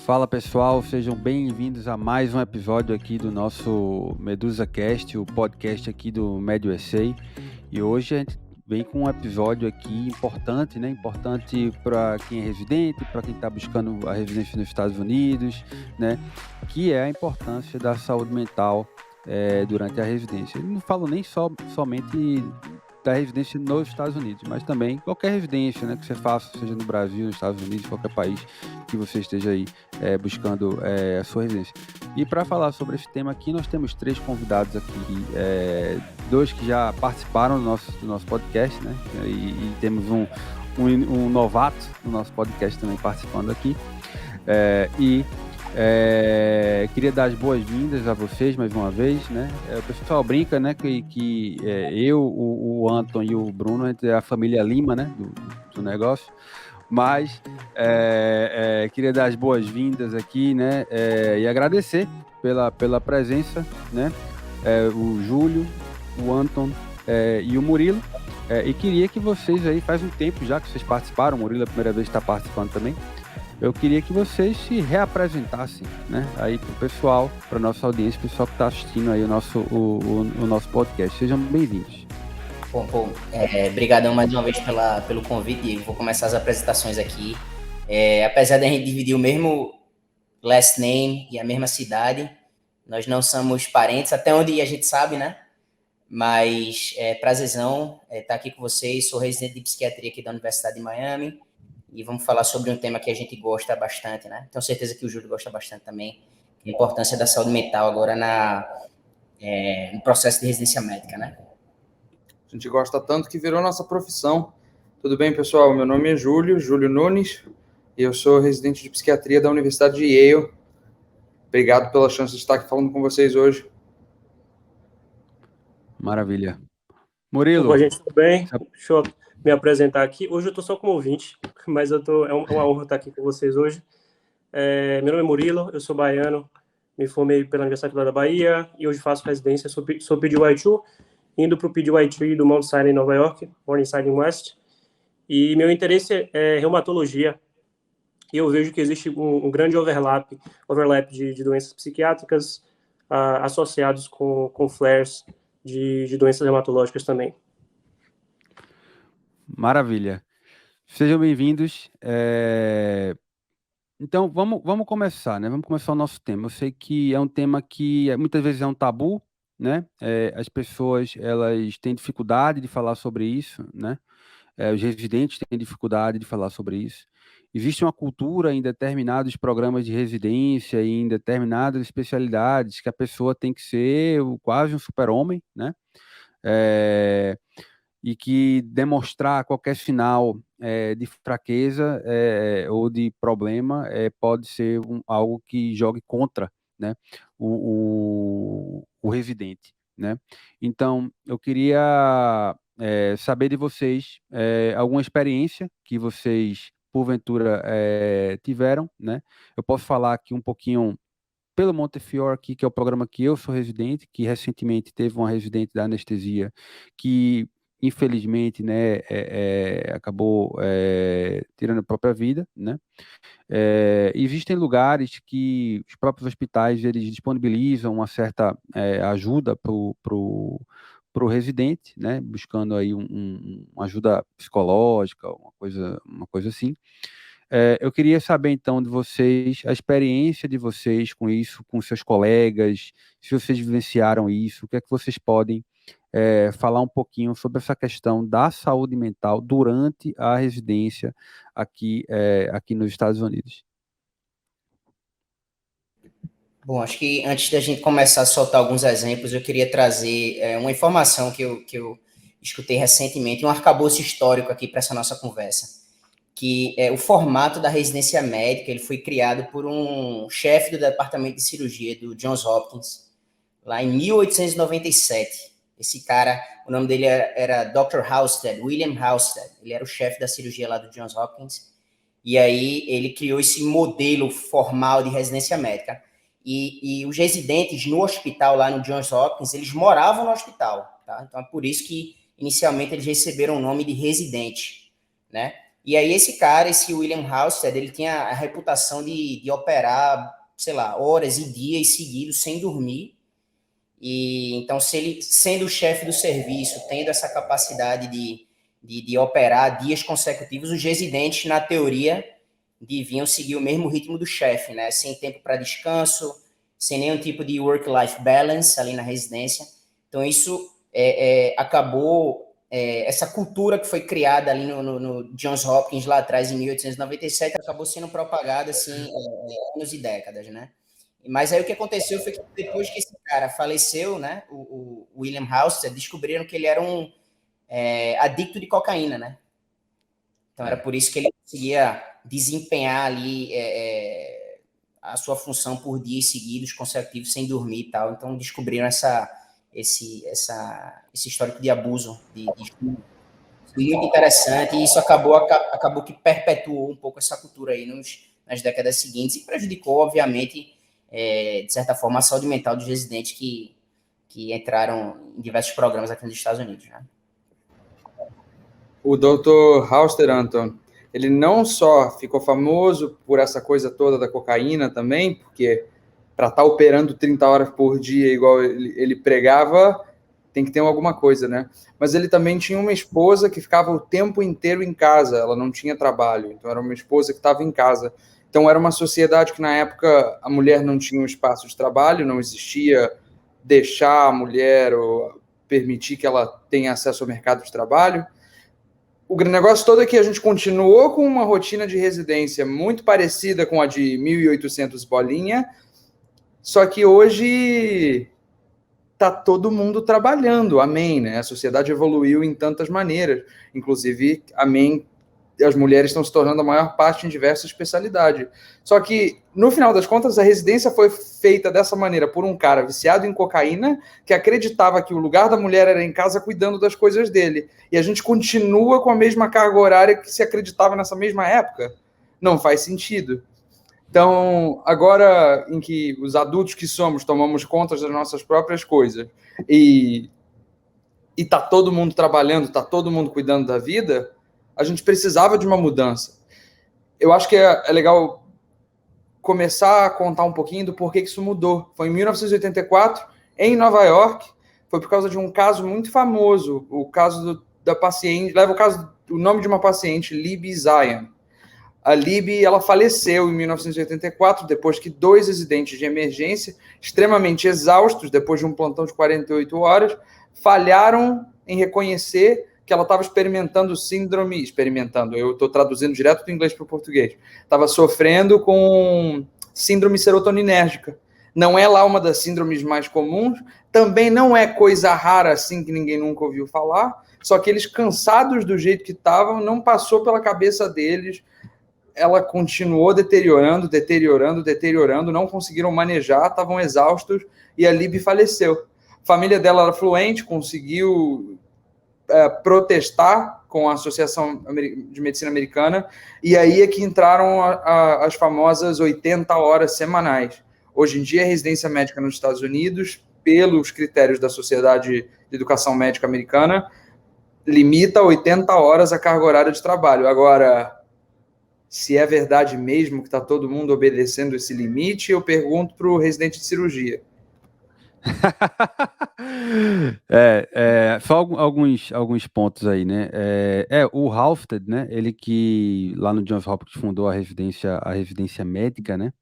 Fala pessoal, sejam bem-vindos a mais um episódio aqui do nosso Medusa Cast, o podcast aqui do MedUSA. E hoje a gente vem com um episódio aqui importante, né? Importante para quem é residente, para quem está buscando a residência nos Estados Unidos, né? Que é a importância da saúde mental durante a residência. Eu não falo nem somente da residência nos Estados Unidos, mas também qualquer residência, né, que você faça, seja no Brasil, nos Estados Unidos, qualquer país que você esteja aí buscando a sua residência. E para falar sobre esse tema aqui, nós temos 3 convidados aqui, 2 que já participaram do nosso podcast, né, e temos um novato do nosso podcast também participando aqui. Queria dar as boas-vindas a vocês mais uma vez, né? O pessoal brinca, né, que eu, o Anton e o Bruno, a gente é a família Lima, né, do negócio. Mas queria dar as boas-vindas aqui, né, e agradecer pela presença, né, o Júlio, o Anton e o Murilo. E queria que vocês aí, faz um tempo já que vocês participaram, o Murilo é a primeira vez que está participando também. Eu queria que vocês se reapresentassem, né, aí pro pessoal, para nossa audiência, o pessoal que está assistindo aí o nosso podcast. Sejam bem-vindos. Obrigadão mais uma vez pelo convite, Diego. Vou começar as apresentações aqui. Apesar de a gente dividir o mesmo last name e a mesma cidade, nós não somos parentes, até onde a gente sabe, né? Mas prazerzão estar aqui com vocês. Sou residente de psiquiatria aqui da Universidade de Miami e vamos falar sobre um tema que a gente gosta bastante, né? Tenho certeza que o Júlio gosta bastante também, a importância da saúde mental agora no processo de residência médica, né? A gente gosta tanto que virou nossa profissão. Tudo bem, pessoal? Meu nome é Júlio Nunes, e eu sou residente de psiquiatria da Universidade de Yale. Obrigado pela chance de estar aqui falando com vocês hoje. Maravilha. Murilo. Bom, gente, tudo bem? Deixa eu me apresentar aqui. Hoje eu estou só como ouvinte, mas é uma honra estar aqui com vocês hoje. Meu nome é Murilo, eu sou baiano, me formei pela Universidade da Bahia e hoje faço residência, sou PGY2, indo para o PGY3 do Mount Sinai, em Nova York, Morningside West. E meu interesse é reumatologia, e eu vejo que existe um grande overlap de doenças psiquiátricas associados com flares de doenças reumatológicas também. Maravilha. Sejam bem-vindos. Então, vamos começar, né? Vamos começar o nosso tema. Eu sei que é um tema que muitas vezes é um tabu, né? As pessoas, elas têm dificuldade de falar sobre isso, né? Os residentes têm dificuldade de falar sobre isso. Existe uma cultura em determinados programas de residência e em determinadas especialidades que a pessoa tem que ser quase um super-homem, né? E que demonstrar qualquer sinal de fraqueza ou de problema pode ser algo que jogue contra, né, o residente, né? Então, eu queria saber de vocês alguma experiência que vocês, porventura, tiveram, né? Eu posso falar aqui um pouquinho pelo Montefiore aqui, que é o programa que eu sou residente, que recentemente teve uma residente da anestesia que, infelizmente, né, acabou tirando a própria vida, né? Existem lugares que os próprios hospitais eles disponibilizam uma certa ajuda para o residente, né? Buscando aí uma ajuda psicológica, uma coisa assim. Eu queria saber, então, de vocês, a experiência de vocês com isso, com seus colegas, se vocês vivenciaram isso, o que é que vocês podem falar um pouquinho sobre essa questão da saúde mental durante a residência aqui nos Estados Unidos. Bom, acho que antes da gente começar a soltar alguns exemplos, eu queria trazer uma informação que eu escutei recentemente, um arcabouço histórico aqui para essa nossa conversa, que o formato da residência médica ele foi criado por um chefe do departamento de cirurgia do Johns Hopkins, lá em 1897. Esse cara, o nome dele era Dr. Halsted, William Halsted. Ele era o chefe da cirurgia lá do Johns Hopkins. E aí ele criou esse modelo formal de residência médica. E os residentes no hospital lá no Johns Hopkins, eles moravam no hospital, tá? Então é por isso que inicialmente eles receberam o nome de residente, né? E aí esse cara, esse William Halstead, ele tinha a reputação de operar, sei lá, horas e dias seguidos sem dormir. E então, se ele, sendo o chefe do serviço, tendo essa capacidade de operar dias consecutivos, os residentes, na teoria, deviam seguir o mesmo ritmo do chefe, né? Sem tempo para descanso, sem nenhum tipo de work-life balance ali na residência. Então, isso acabou, essa cultura que foi criada ali no Johns Hopkins lá atrás, em 1897, acabou sendo propagada, assim, anos e décadas, né? Mas aí o que aconteceu foi que depois que esse cara faleceu, né, o William Halstead, descobriram que ele era um adicto de cocaína, né? Então era por isso que ele conseguia desempenhar ali a sua função por dias seguidos, consecutivos, sem dormir e tal. Então descobriram esse histórico de abuso de muito interessante, e isso acabou que perpetuou um pouco essa cultura aí nas décadas seguintes e prejudicou, obviamente, de certa forma, a saúde mental dos residentes que entraram em diversos programas aqui nos Estados Unidos, né? O Dr. Halster, Anton, ele não só ficou famoso por essa coisa toda da cocaína também, porque para estar operando 30 horas por dia, igual ele pregava, tem que ter alguma coisa, né? Mas ele também tinha uma esposa que ficava o tempo inteiro em casa, ela não tinha trabalho, então era uma esposa que estava em casa. Então era uma sociedade que na época a mulher não tinha um espaço de trabalho, não existia deixar a mulher ou permitir que ela tenha acesso ao mercado de trabalho. O negócio todo é que a gente continuou com uma rotina de residência muito parecida com a de 1800 bolinha, só que hoje tá todo mundo trabalhando, amém, né? A sociedade evoluiu em tantas maneiras, inclusive, amém, as mulheres estão se tornando a maior parte em diversas especialidades. Só que, no final das contas, a residência foi feita dessa maneira por um cara viciado em cocaína, que acreditava que o lugar da mulher era em casa cuidando das coisas dele. E a gente continua com a mesma carga horária que se acreditava nessa mesma época. Não faz sentido. Então, agora em que os adultos que somos tomamos conta das nossas próprias coisas e tá todo mundo trabalhando, tá todo mundo cuidando da vida, a gente precisava de uma mudança. Eu acho que é legal começar a contar um pouquinho do porquê que isso mudou. Foi em 1984, em Nova York, foi por causa de um caso muito famoso, o caso da paciente, leva o nome de uma paciente, Libby Zion. A Libby, ela faleceu em 1984, depois que 2 residentes de emergência, extremamente exaustos, depois de um plantão de 48 horas, falharam em reconhecer que ela estava eu estou traduzindo direto do inglês para o português, estava sofrendo com síndrome serotoninérgica. Não é lá uma das síndromes mais comuns, também não é coisa rara assim que ninguém nunca ouviu falar, só que eles, cansados do jeito que estavam, não passou pela cabeça deles. Ela continuou deteriorando, não conseguiram manejar, estavam exaustos, e a Libby faleceu. A família dela era fluente, conseguiu protestar com a Associação de Medicina Americana, e aí é que entraram as famosas 80 horas semanais. Hoje em dia, a residência médica nos Estados Unidos, pelos critérios da Sociedade de Educação Médica Americana, limita 80 horas a carga horária de trabalho. Agora, se é verdade mesmo que está todo mundo obedecendo esse limite, eu pergunto para o residente de cirurgia. Só alguns pontos aí, né? O Halstead, né? Ele que lá no Johns Hopkins fundou a residência médica, né?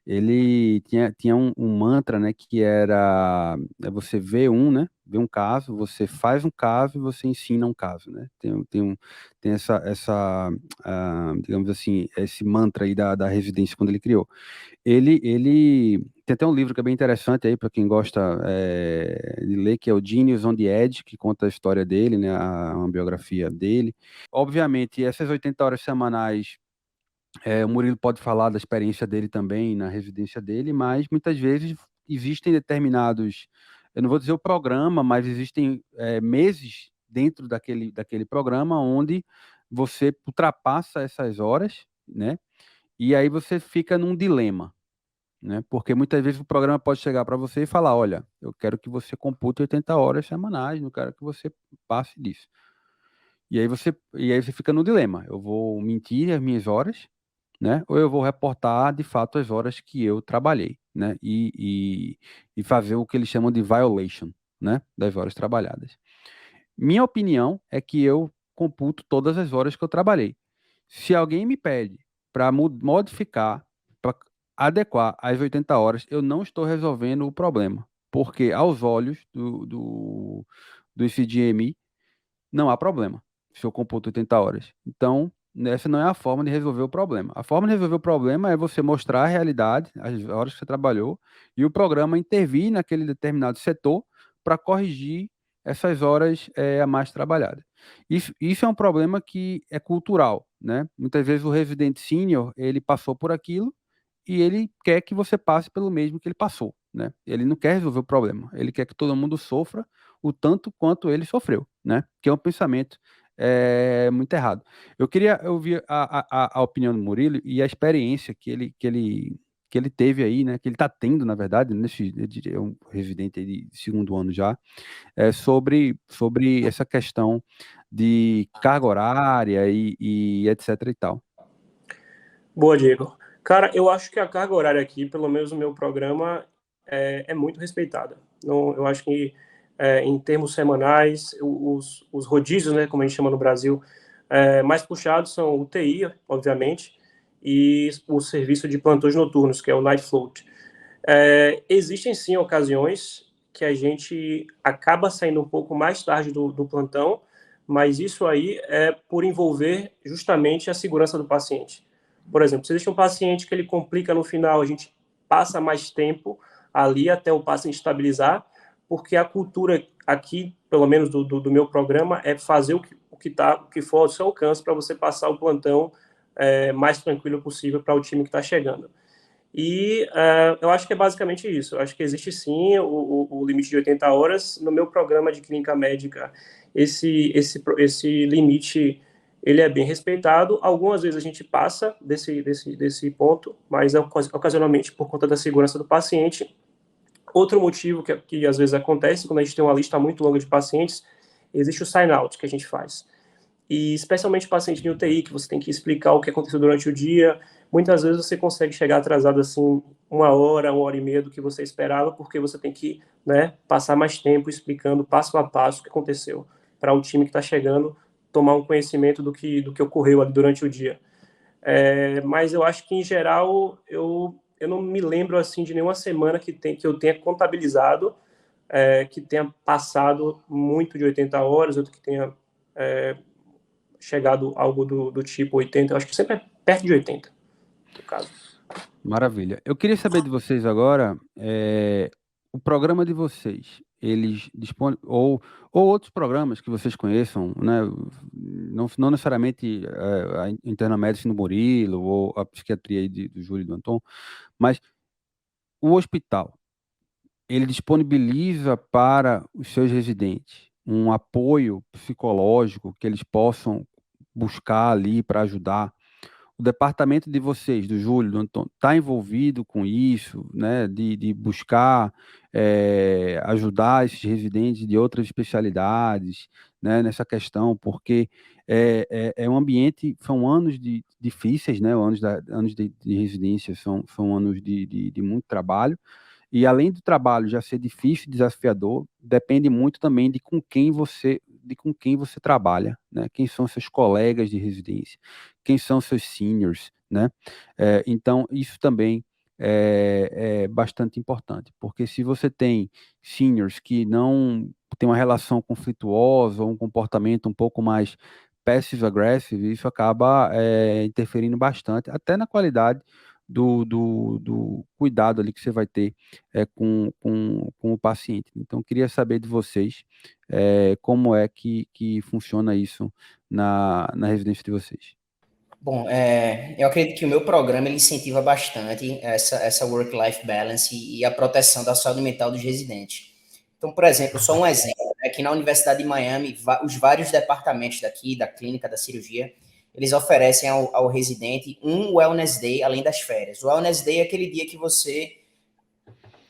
Ele tinha um mantra, né? Que era você vê um caso, você faz um caso e você ensina um caso, né? Tem essa digamos assim, esse mantra aí da residência quando ele criou. Ele tem até um livro que é bem interessante aí para quem gosta de ler, que é o Genius on the Edge, que conta a história dele, né, uma biografia dele. Obviamente, essas 80 horas semanais, o Murilo pode falar da experiência dele também na residência dele, mas muitas vezes existem determinados, eu não vou dizer o programa, mas existem meses dentro daquele programa onde você ultrapassa essas horas, né? E aí você fica num dilema, né? Porque muitas vezes o programa pode chegar para você e falar, olha, eu quero que você compute 80 horas semanais, não quero que você passe disso. E aí você fica no dilema, eu vou mentir as minhas horas, né? Ou eu vou reportar de fato as horas que eu trabalhei, né? E fazer o que eles chamam de violation, né? Das horas trabalhadas. Minha opinião é que eu computo todas as horas que eu trabalhei. Se alguém me pede para modificar, para adequar às 80 horas, eu não estou resolvendo o problema, porque aos olhos do ICGMI não há problema se eu computo 80 horas. Então, essa não é a forma de resolver o problema. A forma de resolver o problema é você mostrar a realidade, as horas que você trabalhou, e o programa intervir naquele determinado setor para corrigir essas horas a mais trabalhadas. Isso é um problema que é cultural, né? Muitas vezes o residente sênior, ele passou por aquilo e ele quer que você passe pelo mesmo que ele passou, né? Ele não quer resolver o problema, ele quer que todo mundo sofra o tanto quanto ele sofreu, né? Que é um pensamento muito errado. Eu queria ouvir a opinião do Murilo e a experiência que ele teve aí, né? Que ele está tendo, na verdade, eu diria, é um residente aí de segundo ano já, sobre essa questão de carga horária e etc e tal. Boa, Diego. Cara, eu acho que a carga horária aqui, pelo menos no meu programa, é muito respeitada. Não, eu acho que, em termos semanais, os rodízios, né, como a gente chama no Brasil, mais puxados são o TI, obviamente, e o serviço de plantões noturnos, que é o Night Float. Existem, sim, ocasiões que a gente acaba saindo um pouco mais tarde do plantão, mas isso aí é por envolver justamente a segurança do paciente. Por exemplo, se existe um paciente que ele complica no final, a gente passa mais tempo ali até o paciente estabilizar, porque a cultura aqui, pelo menos do meu programa, é fazer o que for ao seu alcance para você passar o plantão mais tranquilo possível para o time que está chegando. E eu acho que é basicamente isso. Eu acho que existe sim o limite de 80 horas. No meu programa de clínica médica, esse limite ele é bem respeitado. Algumas vezes a gente passa desse ponto, mas ocasionalmente por conta da segurança do paciente. Outro motivo que às vezes acontece, quando a gente tem uma lista muito longa de pacientes, existe o sign-out que a gente faz. E especialmente paciente de UTI, que você tem que explicar o que aconteceu durante o dia. Muitas vezes você consegue chegar atrasado assim 1 hora e meia do que você esperava, porque você tem que, né, passar mais tempo explicando passo a passo o que aconteceu, para o time que está chegando tomar um conhecimento do que ocorreu ali durante o dia. Mas eu acho que, em geral, eu não me lembro assim de nenhuma semana que eu tenha contabilizado que tenha passado muito de 80 horas, outro que tenha chegado algo do tipo 80, eu acho que sempre é perto de 80, no caso. Maravilha. Eu queria saber de vocês agora, o programa de vocês, eles dispõem, ou outros programas que vocês conheçam, né? Não necessariamente a Internal Medicine do Murilo, ou a psiquiatria aí do Júlio e do Anton, mas o hospital, ele disponibiliza para os seus residentes um apoio psicológico que eles possam buscar ali para ajudar. O departamento de vocês, do Júlio, do Antônio, está envolvido com isso, né, de buscar ajudar esses residentes de outras especialidades, né, nessa questão, porque é um ambiente, são anos difíceis, né, anos de residência, são anos de muito trabalho, e além do trabalho já ser difícil e desafiador, depende muito também de com quem você trabalha, né? Quem são seus colegas de residência, quem são seus seniors, né? Então, isso também é bastante importante, porque se você tem seniors que não têm uma relação conflituosa ou um comportamento um pouco mais passive-aggressive, isso acaba interferindo bastante, até na qualidade do cuidado ali que você vai ter com o paciente. Então, queria saber de vocês como é que funciona isso na residência de vocês. Bom, eu acredito que o meu programa ele incentiva bastante essa work-life balance e a proteção da saúde mental dos residentes. Então, por exemplo, só um exemplo, aqui na Universidade de Miami, os vários departamentos daqui, da clínica, da cirurgia, eles oferecem ao residente um Wellness Day além das férias. O Wellness Day é aquele dia que você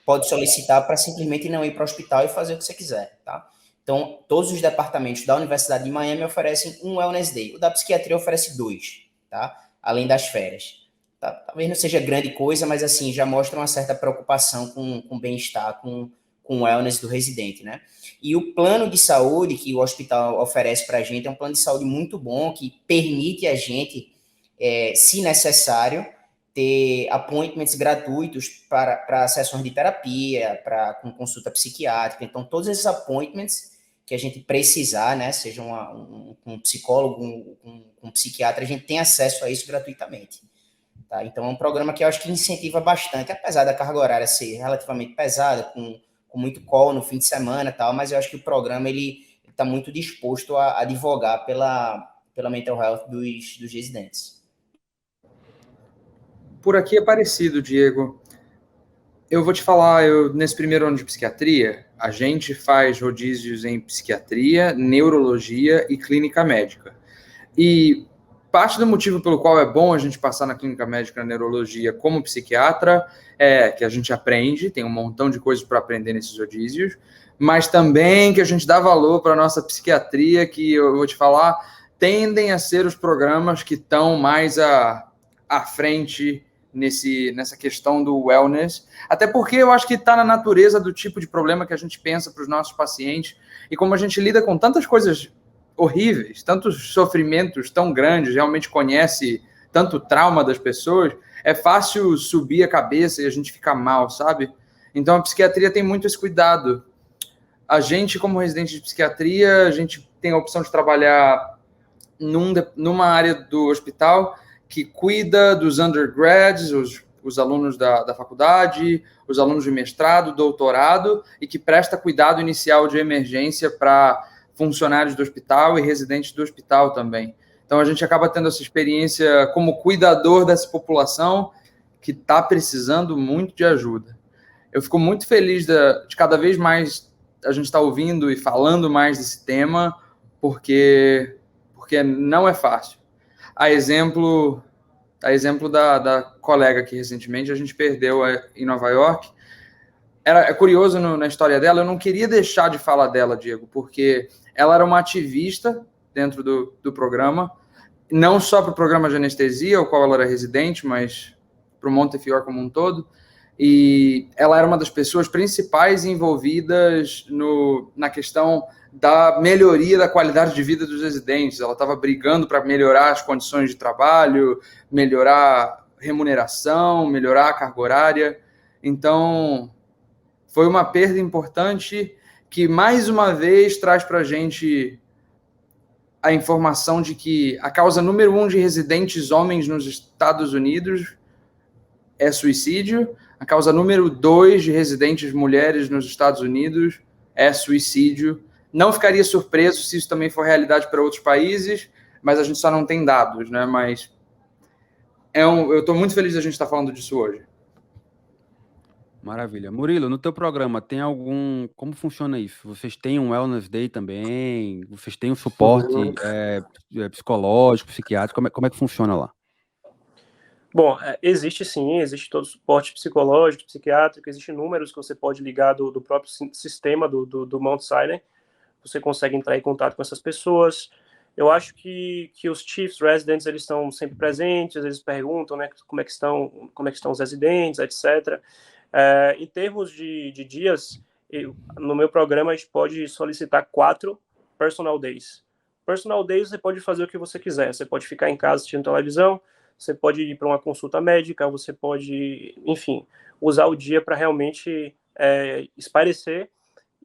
pode solicitar para simplesmente não ir para o hospital e fazer o que você quiser, tá? Então, todos os departamentos da Universidade de Miami oferecem um Wellness Day. O da psiquiatria oferece 2, tá? Além das férias. Tá? Talvez não seja grande coisa, mas assim, já mostra uma certa preocupação com o bem-estar, com o wellness do residente, né? E o plano de saúde que o hospital oferece para a gente é um plano de saúde muito bom, que permite a gente, se necessário, ter appointments gratuitos para sessões de terapia, com consulta psiquiátrica. Então, todos esses appointments que a gente precisar, né, seja um psicólogo, um psiquiatra, a gente tem acesso a isso gratuitamente. Tá? Então, é um programa que eu acho que incentiva bastante, apesar da carga horária ser relativamente pesada, com muito call no fim de semana e tal, mas eu acho que o programa ele está muito disposto a advogar pela mental health dos residentes. Por aqui é parecido, Diego. Eu vou te falar, nesse primeiro ano de psiquiatria, a gente faz rodízios em psiquiatria, neurologia e clínica médica. E parte do motivo pelo qual é bom a gente passar na clínica médica, na neurologia, como psiquiatra, é que a gente aprende, tem um montão de coisas para aprender nesses rodízios, mas também que a gente dá valor para a nossa psiquiatria, que eu vou te falar, tendem a ser os programas que estão mais à frente nessa questão do wellness, até porque eu acho que está na natureza do tipo de problema que a gente pensa para os nossos pacientes, e como a gente lida com tantas coisas horríveis, tantos sofrimentos tão grandes, realmente conhece tanto trauma das pessoas, é fácil subir a cabeça e a gente ficar mal, sabe? Então a psiquiatria tem muito esse cuidado. A gente, como residente de psiquiatria, a gente tem a opção de trabalhar numa área do hospital que cuida dos undergrads, os alunos da faculdade, os alunos de mestrado, doutorado, e que presta cuidado inicial de emergência para funcionários do hospital e residentes do hospital também. Então, a gente acaba tendo essa experiência como cuidador dessa população que está precisando muito de ajuda. Eu fico muito feliz de cada vez mais a gente estar ouvindo e falando mais desse tema, porque não é fácil. A exemplo da colega que recentemente a gente perdeu em Nova York. É curioso na história dela, eu não queria deixar de falar dela, Diego, porque ela era uma ativista dentro do programa, não só para o programa de anestesia, o qual ela era residente, mas para o Montefiore como um todo, e ela era uma das pessoas principais envolvidas na questão da melhoria da qualidade de vida dos residentes. Ela estava brigando para melhorar as condições de trabalho, melhorar a remuneração, melhorar a carga horária. Então, foi uma perda importante que, mais uma vez, traz para a gente a informação de que a causa número 1 de residentes homens nos Estados Unidos é suicídio, a causa número 2 de residentes mulheres nos Estados Unidos é suicídio. Não ficaria surpreso se isso também for realidade para outros países, mas a gente só não tem dados, né? Mas eu estou muito feliz de a gente estar falando disso hoje. Maravilha. Murilo, no teu programa tem como funciona isso? Vocês têm um Wellness Day também? Vocês têm um suporte psicológico, psiquiátrico? Como é que funciona lá? Bom, existe sim, existe todo o suporte psicológico, psiquiátrico, existem números que você pode ligar do próprio sistema do Mount Sinai. Você consegue entrar em contato com essas pessoas. Eu acho que os chiefs residents, eles estão sempre presentes, eles perguntam, né, como é que estão os residentes, etc. Em termos de dias, no meu programa a gente pode solicitar 4 personal days. Personal days você pode fazer o que você quiser. Você pode ficar em casa assistindo televisão, você pode ir para uma consulta médica, você pode, enfim, usar o dia para realmente espairecer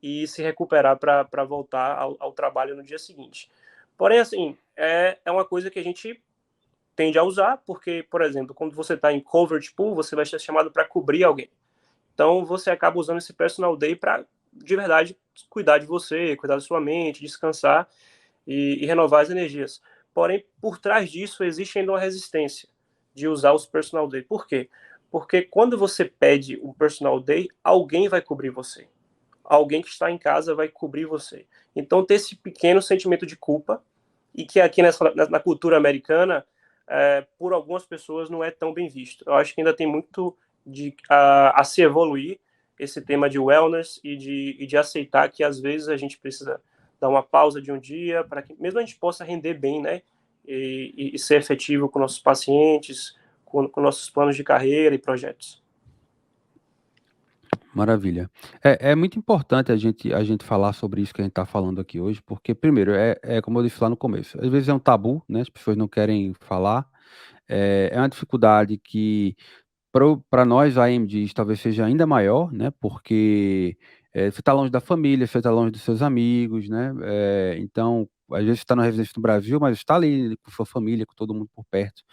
e se recuperar para voltar ao trabalho no dia seguinte. Porém, assim, é uma coisa que a gente tende a usar, porque, por exemplo, quando você está em coverage pool, você vai ser chamado para cobrir alguém. Então, você acaba usando esse personal day para, de verdade, cuidar de você, cuidar da sua mente, descansar e renovar as energias. Porém, por trás disso, existe ainda uma resistência de usar os personal day. Por quê? Porque quando você pede um personal day, alguém vai cobrir você. Alguém que está em casa vai cobrir você. Então, ter esse pequeno sentimento de culpa, e que aqui na cultura americana, por algumas pessoas, não é tão bem visto. Eu acho que ainda tem muito a se evoluir esse tema de wellness e de aceitar que, às vezes, a gente precisa dar uma pausa de um dia, para que mesmo a gente possa render bem, né? E ser efetivo com nossos pacientes, com nossos planos de carreira e projetos. Maravilha. É muito importante a gente falar sobre isso que a gente está falando aqui hoje, porque, primeiro, como eu disse lá no começo, às vezes é um tabu, né? As pessoas não querem falar. É uma dificuldade que, para nós, AMDs, talvez seja ainda maior, né? Porque você está longe da família, você está longe dos seus amigos, né? Então, às vezes você está na residência no Brasil, mas está ali com sua família, com todo mundo por perto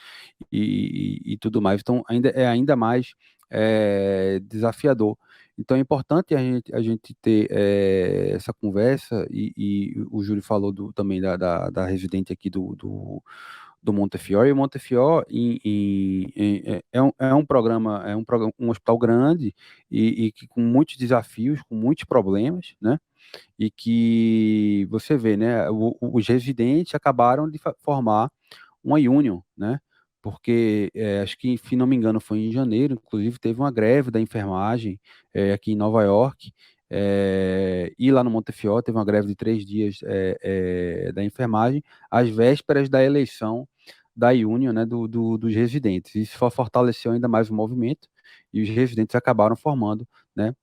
e tudo mais. Então, ainda mais desafiador. Então, é importante a gente ter essa conversa, e o Júlio falou também da residente aqui do Montefiore. E o Montefiore é um programa, um hospital grande e que com muitos desafios, com muitos problemas, né? E que você vê, né? Os residentes acabaram de formar uma union, né? Porque acho que, se não me engano, foi em janeiro, inclusive teve uma greve da enfermagem aqui em Nova York, e lá no Montefiore teve uma greve de 3 dias da enfermagem, às vésperas da eleição da Union, né, dos residentes. Isso só fortaleceu ainda mais o movimento, e os residentes acabaram formando, né,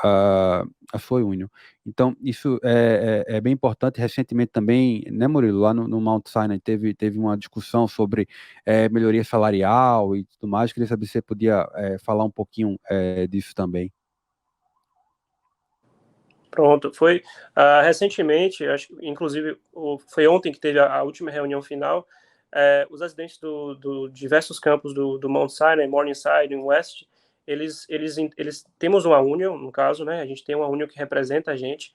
a sua Union. Então, isso é bem importante. Recentemente também, né, Murilo, lá no Mount Sinai teve uma discussão sobre melhoria salarial e tudo mais. Queria saber se você podia falar um pouquinho disso também. Pronto, foi recentemente, acho que inclusive foi ontem que teve a última reunião final. Os residentes do diversos campos do Mount Sinai, Morningside e West, eles temos uma união, no caso, né? A gente tem uma união que representa a gente,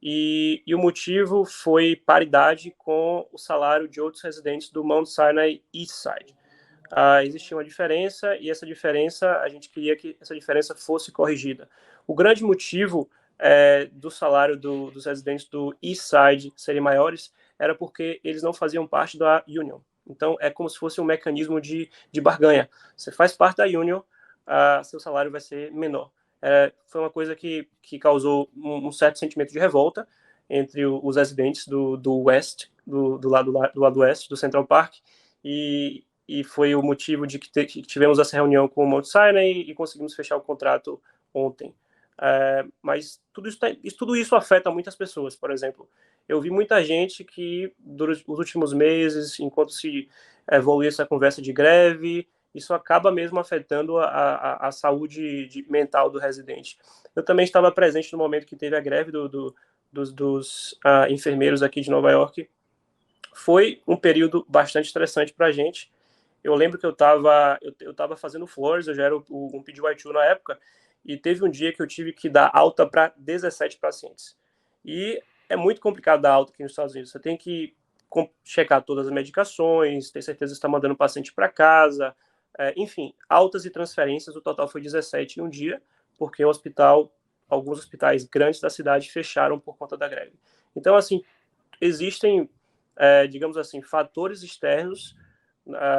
e o motivo foi paridade com o salário de outros residentes do Mount Sinai East Side. Existia uma diferença, e essa diferença, a gente queria que essa diferença fosse corrigida. O grande motivo do salário dos residentes do East Side serem maiores era porque eles não faziam parte da Union. Então, é como se fosse um mecanismo de barganha. Você faz parte da Union, seu salário vai ser menor. Foi uma coisa que causou um certo sentimento de revolta entre os residentes do West, do lado oeste, do Central Park, e foi o motivo de que tivemos essa reunião com o Mount Sinai e conseguimos fechar o contrato ontem. Mas tudo isso afeta muitas pessoas. Por exemplo, eu vi muita gente que, durante os últimos meses, enquanto se evolui essa conversa de greve, isso acaba mesmo afetando a saúde mental do residente. Eu também estava presente no momento que teve a greve dos enfermeiros aqui de Nova York. Foi um período bastante estressante para a gente. Eu lembro que eu estava fazendo floors, eu já era um PGY2 na época, e teve um dia que eu tive que dar alta para 17 pacientes. E é muito complicado dar alta aqui nos Estados Unidos. Você tem que checar todas as medicações, ter certeza que está mandando o paciente para casa, enfim, altas e transferências. O total foi 17 em um dia, porque alguns hospitais grandes da cidade fecharam por conta da greve. Então, assim, existem, digamos assim, fatores externos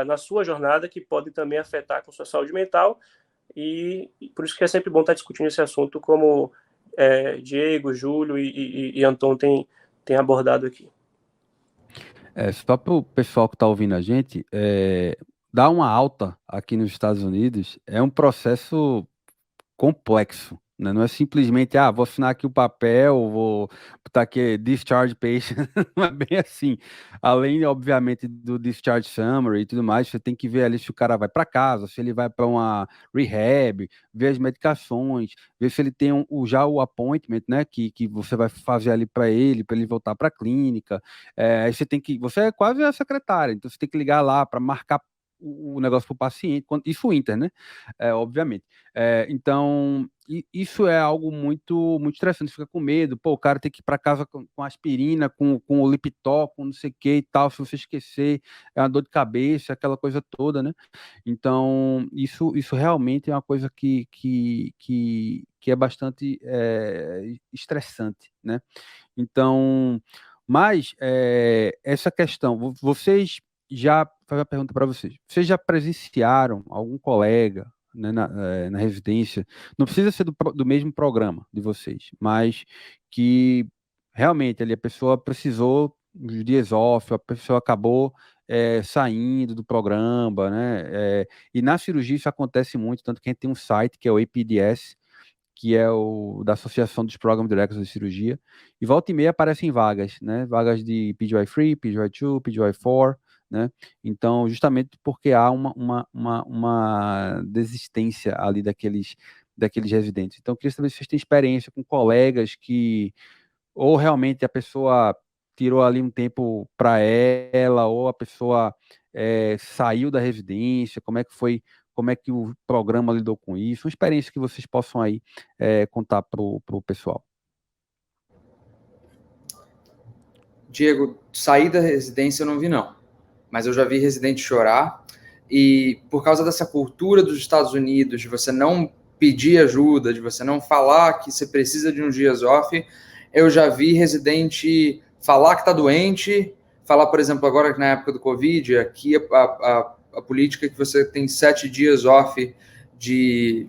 na sua jornada que podem também afetar com sua saúde mental, e por isso que é sempre bom estar discutindo esse assunto, como Diego, Júlio e Antônio tem abordado aqui. Só para o pessoal que está ouvindo a gente, dar uma alta aqui nos Estados Unidos é um processo complexo, né? Não é simplesmente, vou assinar aqui o papel, vou botar aqui discharge patient, não é bem assim. Além, obviamente, do discharge summary e tudo mais, você tem que ver ali se o cara vai para casa, se ele vai para uma rehab, ver as medicações, ver se ele tem já o appointment, né, que você vai fazer ali para ele voltar para a clínica. Aí você é quase a secretária, então você tem que ligar lá para marcar o negócio para o paciente, isso Inter, né? Obviamente. Então, isso é algo muito, muito estressante, fica com medo, o cara tem que ir para casa com aspirina, com o Lipitor, com não sei o que e tal, se você esquecer, é uma dor de cabeça, aquela coisa toda, né? Então, isso realmente é uma coisa que é bastante estressante, né? Então, mas essa questão, vocês já, fazer uma pergunta para vocês já presenciaram algum colega, né, na residência, não precisa ser do mesmo programa de vocês, mas que realmente ali a pessoa precisou dos dias off, a pessoa acabou saindo do programa, né? E na cirurgia isso acontece muito, tanto que a gente tem um site que é o APDS, que é o da Associação dos Program Directors de Cirurgia, e volta e meia aparecem vagas, né? Vagas de PGY3, PGY2, PGY4, né? Então, justamente porque há uma desistência ali daqueles residentes. Então, eu queria saber se vocês têm experiência com colegas que, ou realmente a pessoa tirou ali um tempo para ela, ou a pessoa saiu da residência, como é que o programa lidou com isso, uma experiência que vocês possam aí contar para o pessoal. Diego, sair da residência eu não vi, não. Mas eu já vi residente chorar. E por causa dessa cultura dos Estados Unidos, de você não pedir ajuda, de você não falar que você precisa de uns dias off, eu já vi residente falar que está doente, falar, por exemplo, agora que na época do Covid, aqui a política é que você tem 7 dias off de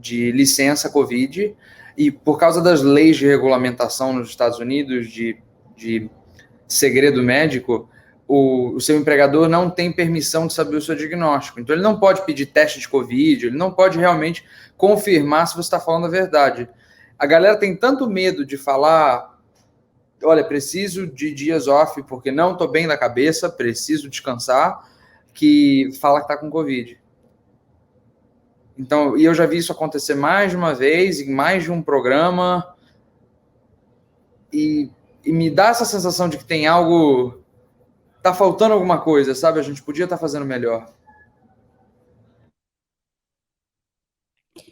licença Covid, e por causa das leis de regulamentação nos Estados Unidos, de segredo médico, o seu empregador não tem permissão de saber o seu diagnóstico. Então, ele não pode pedir teste de Covid, ele não pode realmente confirmar se você está falando a verdade. A galera tem tanto medo de falar, olha, preciso de dias off porque não estou bem da cabeça, preciso descansar, que fala que está com Covid. Então, e eu já vi isso acontecer mais de uma vez, em mais de um programa, e me dá essa sensação de que tem algo, tá faltando alguma coisa, sabe? A gente podia estar fazendo melhor.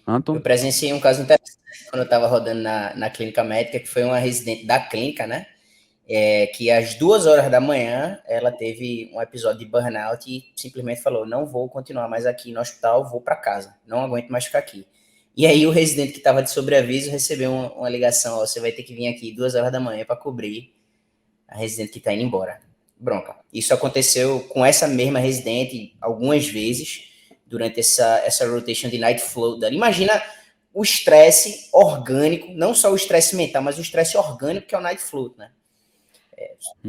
Anton? Eu presenciei um caso interessante quando eu estava rodando na clínica médica, que foi uma residente da clínica, né? Que às 2h da manhã ela teve um episódio de burnout e simplesmente falou: não vou continuar mais aqui no hospital, vou para casa, não aguento mais ficar aqui. E aí o residente que estava de sobreaviso recebeu uma ligação: ó, você vai ter que vir aqui 2h da manhã para cobrir a residente que está indo embora. Bronca. Isso aconteceu com essa mesma residente algumas vezes durante essa rotation de night float dela. Imagina o estresse orgânico, não só o estresse mental, mas o estresse orgânico que é o night float, né?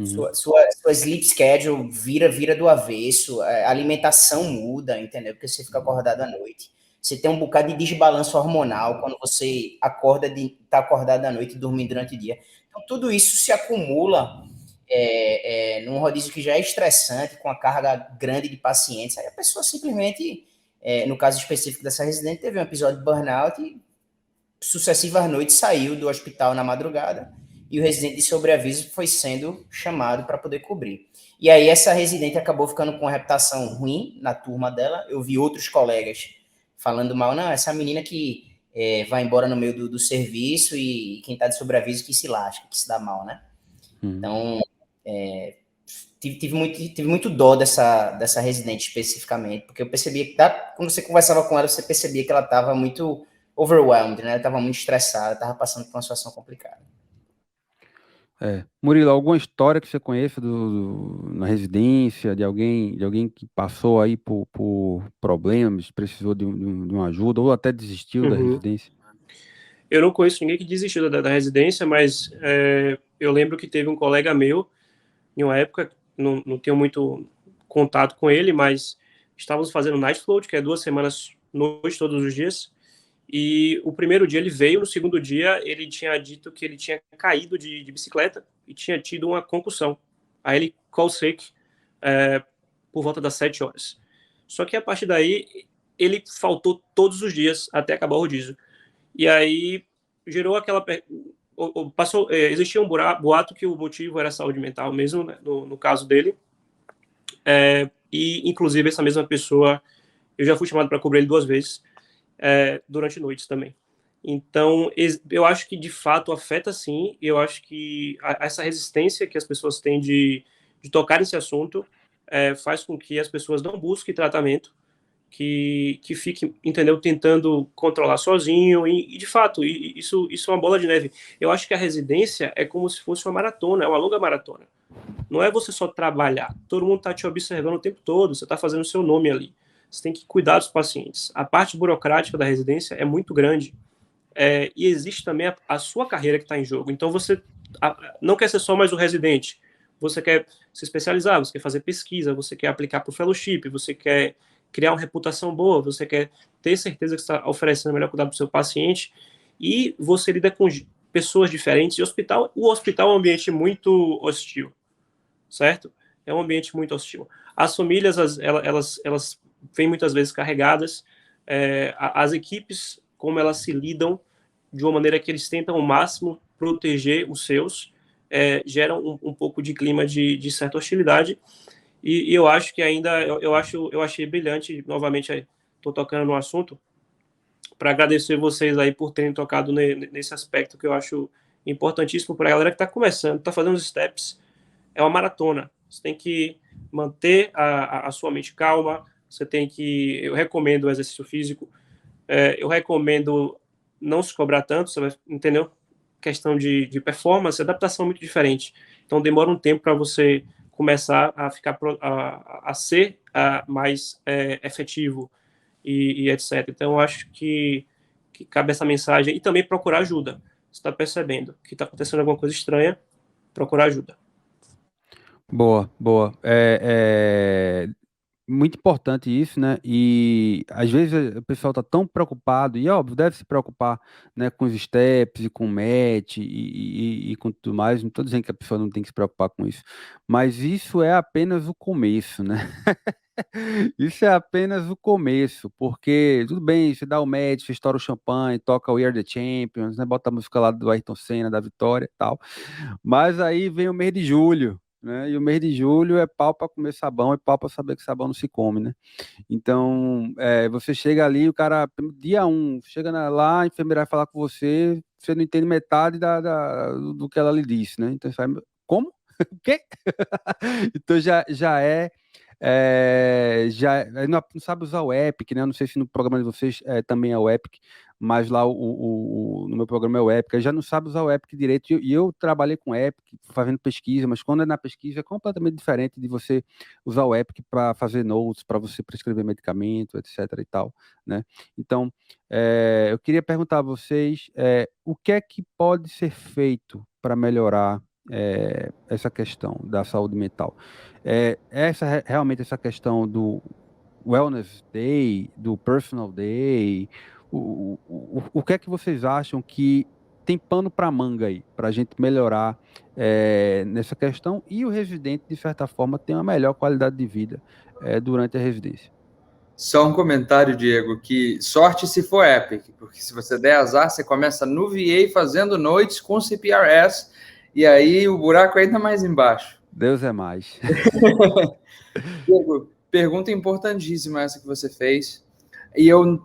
Sua sleep schedule vira do avesso, a alimentação muda, entendeu? Porque você fica acordado à noite. Você tem um bocado de desbalanço hormonal quando você tá acordado à noite e dormindo durante o dia. Então, tudo isso se acumula num rodízio que já é estressante, com a carga grande de pacientes. Aí a pessoa simplesmente, no caso específico dessa residente, teve um episódio de burnout e sucessivas noites saiu do hospital na madrugada e o residente de sobreaviso foi sendo chamado para poder cobrir. E aí essa residente acabou ficando com uma reputação ruim na turma dela. Eu vi outros colegas falando mal: não, essa menina que vai embora no meio do serviço e quem está de sobreaviso que se lasca, que se dá mal, né? Então, tive muito dó dessa residente especificamente, porque eu percebia que quando você conversava com ela, você percebia que ela estava muito overwhelmed, né? Ela estava muito estressada, estava passando por uma situação complicada. Murilo, alguma história que você conheça na residência, de alguém que passou aí por problemas, precisou de uma ajuda, ou até desistiu da residência? Eu não conheço ninguém que desistiu da residência, mas eu lembro que teve um colega meu, em uma época, não tenho muito contato com ele, mas estávamos fazendo night float, que é 2 semanas noite todos os dias, e o primeiro dia ele veio, no segundo dia ele tinha dito que ele tinha caído de bicicleta e tinha tido uma concussão. Aí ele call sick por volta das 7 horas. Só que a partir daí ele faltou todos os dias até acabar o rodízio. E aí gerou aquela... existia um boato que o motivo era saúde mental mesmo, né, no caso dele. E inclusive essa mesma pessoa, eu já fui chamado para cobrir ele 2 vezes, durante noites também. Então, eu acho que de fato afeta sim. Eu acho que essa resistência que as pessoas têm de tocar nesse assunto faz com que as pessoas não busquem tratamento, que fique, entendeu, tentando controlar sozinho, e de fato, isso é uma bola de neve. Eu acho que a residência é como se fosse uma maratona, é uma longa maratona. Não é você só trabalhar, todo mundo está te observando o tempo todo, você está fazendo o seu nome ali. Você tem que cuidar dos pacientes. A parte burocrática da residência é muito grande, e existe também a sua carreira que está em jogo. Então, você não quer ser só mais o residente. Você quer se especializar, você quer fazer pesquisa, você quer aplicar para o fellowship, você quer criar uma reputação boa, você quer ter certeza que está oferecendo o melhor cuidado para o seu paciente, e você lida com pessoas diferentes. E o hospital é um ambiente muito hostil, certo? É um ambiente muito hostil. As famílias, elas vêm muitas vezes carregadas, as equipes, como elas se lidam de uma maneira que eles tentam ao máximo proteger os seus, geram um pouco de clima de certa hostilidade, e eu acho que ainda, eu achei brilhante, novamente, estou tocando no assunto, para agradecer vocês aí por terem tocado nesse aspecto que eu acho importantíssimo para a galera que está começando, está fazendo os steps. É uma maratona, você tem que manter a sua mente calma, eu recomendo o exercício físico, eu recomendo não se cobrar tanto, você vai, entendeu? Questão de performance, adaptação é muito diferente. Então, demora um tempo para você começar a ficar a ser mais efetivo e etc. Então, eu acho que cabe essa mensagem, e também procurar ajuda. Você está percebendo que está acontecendo alguma coisa estranha, procurar ajuda. Boa, boa. Muito importante isso, né? E às vezes o pessoal está tão preocupado, e óbvio, deve se preocupar, né, com os steps e com o match e com tudo mais. Não estou dizendo que a pessoa não tem que se preocupar com isso, mas isso é apenas o começo, né? Isso é apenas o começo, porque tudo bem, você dá o match, você estoura o champanhe, toca We Are the Champions, né? Bota a música lá do Ayrton Senna, da Vitória e tal. Mas aí vem o mês de julho, né? E o mês de julho é pau para comer sabão e pau para saber que sabão não se come, né? Então, você chega ali, o cara, dia 1, chega lá, a enfermeira vai falar com você, você não entende metade do que ela lhe disse, né? Então, você vai, como? O quê? Então, não sabe usar o Epic, né? Eu não sei se no programa de vocês também é o Epic, mas lá no meu programa é o Epic. Já não sabe usar o Epic direito. E eu trabalhei com o Epic, fazendo pesquisa, mas quando é na pesquisa é completamente diferente de você usar o Epic para fazer notes, para você prescrever medicamento, etc. e tal, né? Então, eu queria perguntar a vocês o que é que pode ser feito para melhorar essa questão da saúde mental. Realmente essa questão do Wellness Day, do Personal Day, o que é que vocês acham que tem pano para manga aí, para a gente melhorar nessa questão, e o residente, de certa forma, tem uma melhor qualidade de vida durante a residência? Só um comentário, Diego, que sorte se for Epic, porque se você der azar, você começa no VA fazendo noites com CPRS, e aí o buraco é ainda mais embaixo. Deus é mais. Diego, pergunta importantíssima essa que você fez. E eu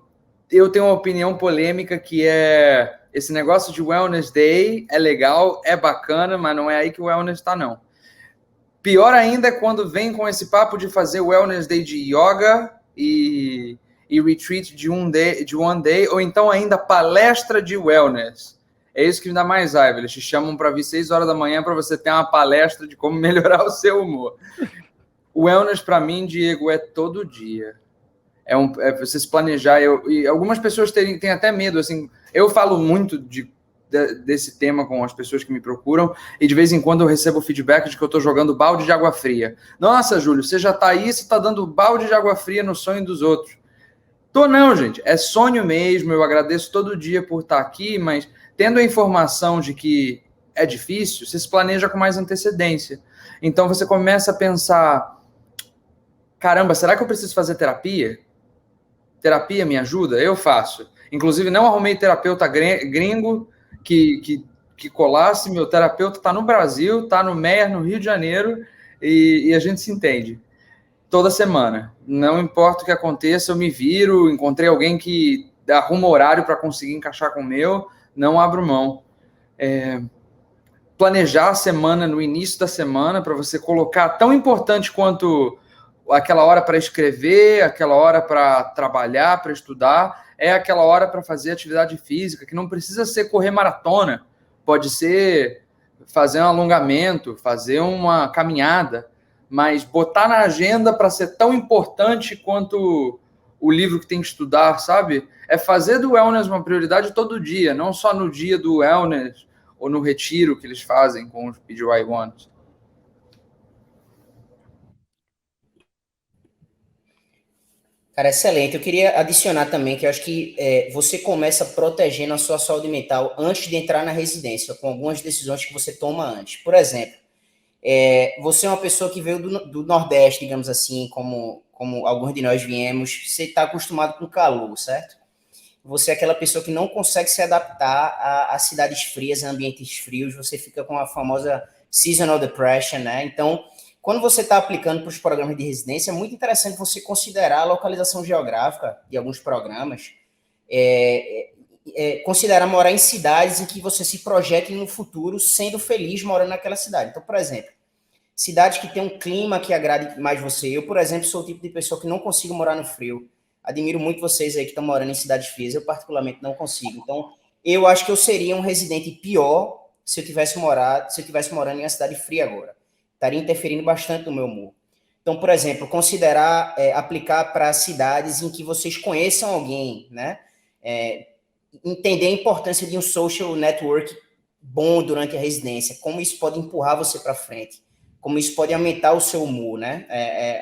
tenho uma opinião polêmica, que é esse negócio de Wellness Day é legal, é bacana, mas não é aí que o Wellness está, não. Pior ainda é quando vem com esse papo de fazer Wellness Day de yoga e retreat de one day, ou então ainda palestra de wellness. É isso que me dá mais raiva. Eles te chamam para vir 6 horas da manhã para você ter uma palestra de como melhorar o seu humor. O wellness, para mim, Diego, é todo dia. Você se planejar. E algumas pessoas têm até medo. Assim, eu falo muito desse tema com as pessoas que me procuram, e de vez em quando eu recebo feedback de que eu estou jogando balde de água fria. Nossa, Júlio, você já está aí, você está dando balde de água fria no sonho dos outros. Tô não, gente. É sonho mesmo. Eu agradeço todo dia por estar aqui, mas tendo a informação de que é difícil, você se planeja com mais antecedência. Então você começa a pensar, caramba, será que eu preciso fazer terapia? Terapia me ajuda? Eu faço. Inclusive, não arrumei terapeuta gringo que colasse. Meu terapeuta está no Brasil, está no MER, no Rio de Janeiro, e a gente se entende toda semana. Não importa o que aconteça, eu me viro, encontrei alguém que arruma horário para conseguir encaixar com o meu, não abro mão. Planejar a semana no início da semana, para você colocar, tão importante quanto aquela hora para escrever, aquela hora para trabalhar, para estudar, é aquela hora para fazer atividade física, que não precisa ser correr maratona, pode ser fazer um alongamento, fazer uma caminhada, mas botar na agenda para ser tão importante quanto o livro que tem que estudar, sabe? É fazer do wellness uma prioridade todo dia, não só no dia do wellness, ou no retiro que eles fazem com os PGY-1s? Cara, excelente. Eu queria adicionar também que eu acho que você começa protegendo a sua saúde mental antes de entrar na residência, com algumas decisões que você toma antes. Por exemplo, você é uma pessoa que veio do Nordeste, digamos assim, como alguns de nós viemos, você está acostumado com calor, certo? Você é aquela pessoa que não consegue se adaptar a cidades frias, a ambientes frios, você fica com a famosa seasonal depression, né? Então, quando você está aplicando para os programas de residência, é muito interessante você considerar a localização geográfica de alguns programas, considerar morar em cidades em que você se projete no futuro sendo feliz morando naquela cidade. Então, por exemplo, cidades que tem um clima que agrade mais você. Eu, por exemplo, sou o tipo de pessoa que não consigo morar no frio. Admiro muito vocês aí que estão morando em cidades frias. Eu, particularmente, não consigo. Então, eu acho que eu seria um residente pior se eu tivesse morando em uma cidade fria agora. Estaria interferindo bastante no meu humor. Então, por exemplo, considerar aplicar para cidades em que vocês conheçam alguém, né? Entender a importância de um social network bom durante a residência, como isso pode empurrar você para frente, como isso pode aumentar o seu humor, né?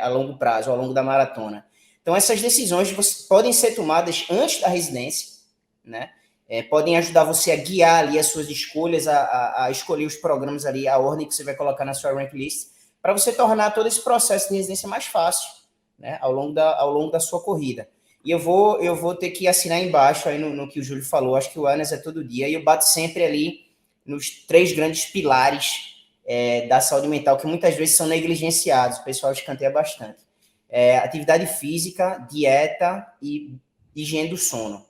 A longo prazo, ao longo da maratona. Então, essas decisões podem ser tomadas antes da residência, né? Podem ajudar você a guiar ali as suas escolhas, a escolher os programas ali, a ordem que você vai colocar na sua rank list, para você tornar todo esse processo de residência mais fácil, né? Ao longo da sua corrida. E eu vou ter que assinar embaixo aí no que o Júlio falou, acho que o wellness é todo dia, e eu bato sempre ali nos 3 grandes pilares da saúde mental, que muitas vezes são negligenciados, o pessoal escanteia bastante. Atividade física, dieta e higiene do sono.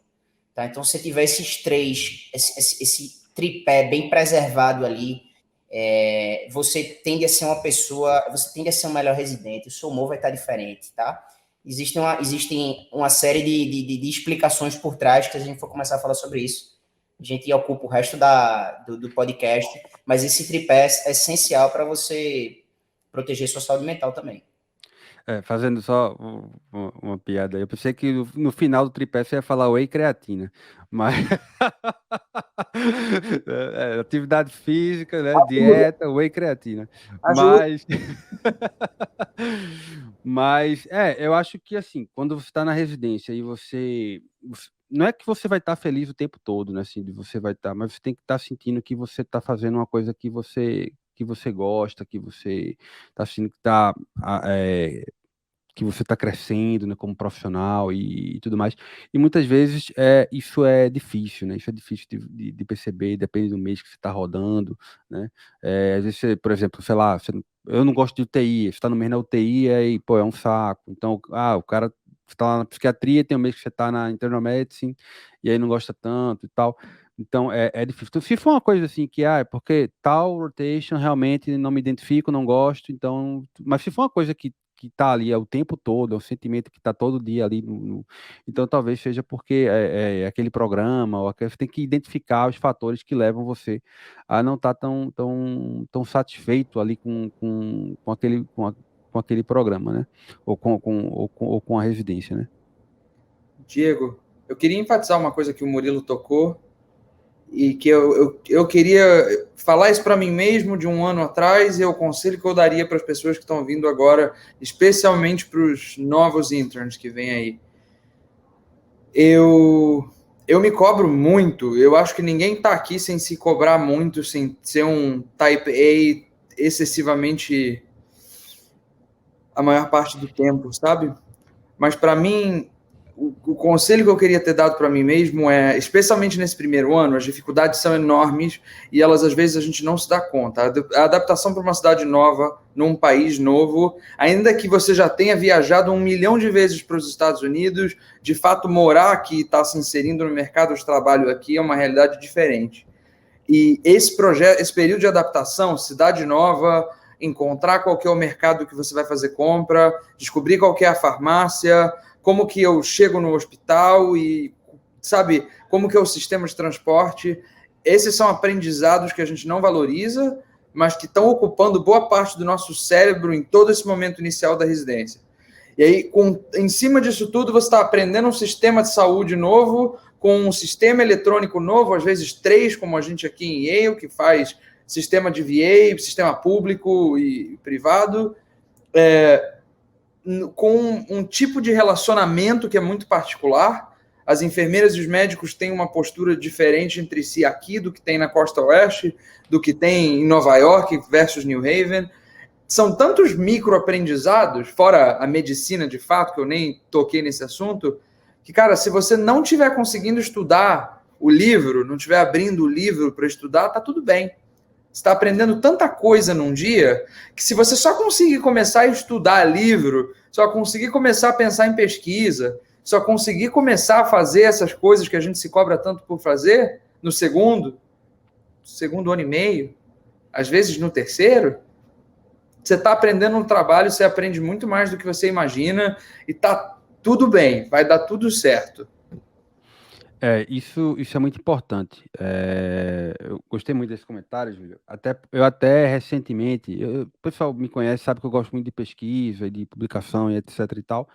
Tá? Então, se tiver esses 3, esse tripé bem preservado ali, você tende a ser uma pessoa, você tende a ser um melhor residente, o seu humor vai estar diferente, tá? Existem uma série de explicações por trás, que a gente for começar a falar sobre isso, a gente ocupa o resto do podcast, mas esse tripé é essencial para você proteger sua saúde mental também. Fazendo só uma piada aí. Eu pensei que no final do tripé você ia falar whey creatina, mas atividade física, né? Dieta, whey creatina. Mas eu acho que assim, quando você está na residência e você não é que você vai estar feliz o tempo todo, né? Assim, você vai estar, mas você tem que estar sentindo que você está fazendo uma coisa que você gosta, que você está sentindo que você está crescendo, né, como profissional e tudo mais. E muitas vezes isso é difícil, né? Isso é difícil de perceber, depende do mês que você está rodando, né? Às vezes, por exemplo, sei lá, eu não gosto de UTI, você está no mês na UTI e, pô, é um saco. Então, o cara está lá na psiquiatria, tem um mês que você está na internal medicine, e aí não gosta tanto e tal. Então, é difícil. Então, se for uma coisa assim que, porque tal rotation realmente não me identifico, não gosto, então... Mas se for uma coisa que tá ali o tempo todo, é um sentimento que tá todo dia ali, então talvez seja porque aquele programa, ou você tem que identificar os fatores que levam você a não estar tão satisfeito ali com aquele programa, né? Ou com a residência, né? Diego, eu queria enfatizar uma coisa que o Murilo tocou, e que eu queria falar isso para mim mesmo de um ano atrás, e é o conselho que eu daria para as pessoas que estão vindo agora, especialmente para os novos interns que vêm aí. Eu me cobro muito, eu acho que ninguém está aqui sem se cobrar muito, sem ser um Type A excessivamente a maior parte do tempo, sabe? Mas para mim, o conselho que eu queria ter dado para mim mesmo especialmente nesse primeiro ano, as dificuldades são enormes e elas, às vezes, a gente não se dá conta. A adaptação para uma cidade nova, num país novo, ainda que você já tenha viajado 1 milhão de vezes para os Estados Unidos, de fato, morar aqui e estar se inserindo no mercado de trabalho aqui é uma realidade diferente. E esse período de adaptação, cidade nova, encontrar qual que é o mercado que você vai fazer compra, descobrir qual que é a farmácia, como que eu chego no hospital e, sabe, como que é o sistema de transporte. Esses são aprendizados que a gente não valoriza, mas que estão ocupando boa parte do nosso cérebro em todo esse momento inicial da residência. E aí, em cima disso tudo, você está aprendendo um sistema de saúde novo, com um sistema eletrônico novo, às vezes 3, como a gente aqui em Yale, que faz sistema de VA, sistema público e privado, com um tipo de relacionamento que é muito particular. As enfermeiras e os médicos têm uma postura diferente entre si aqui do que tem na Costa Oeste, do que tem em Nova York versus New Haven. São tantos microaprendizados, fora a medicina de fato, que eu nem toquei nesse assunto, que, cara, se você não estiver conseguindo estudar o livro, não estiver abrindo o livro para estudar, tá tudo bem. Você está aprendendo tanta coisa num dia, que se você só conseguir começar a estudar livro, só conseguir começar a pensar em pesquisa, só conseguir começar a fazer essas coisas que a gente se cobra tanto por fazer, no segundo ano e meio, às vezes no terceiro, você está aprendendo no trabalho, você aprende muito mais do que você imagina e tá tudo bem, vai dar tudo certo. Isso é muito importante. Eu gostei muito desse comentário, Júlio. Eu até recentemente, o pessoal me conhece, sabe que eu gosto muito de pesquisa, de publicação e etc e tal.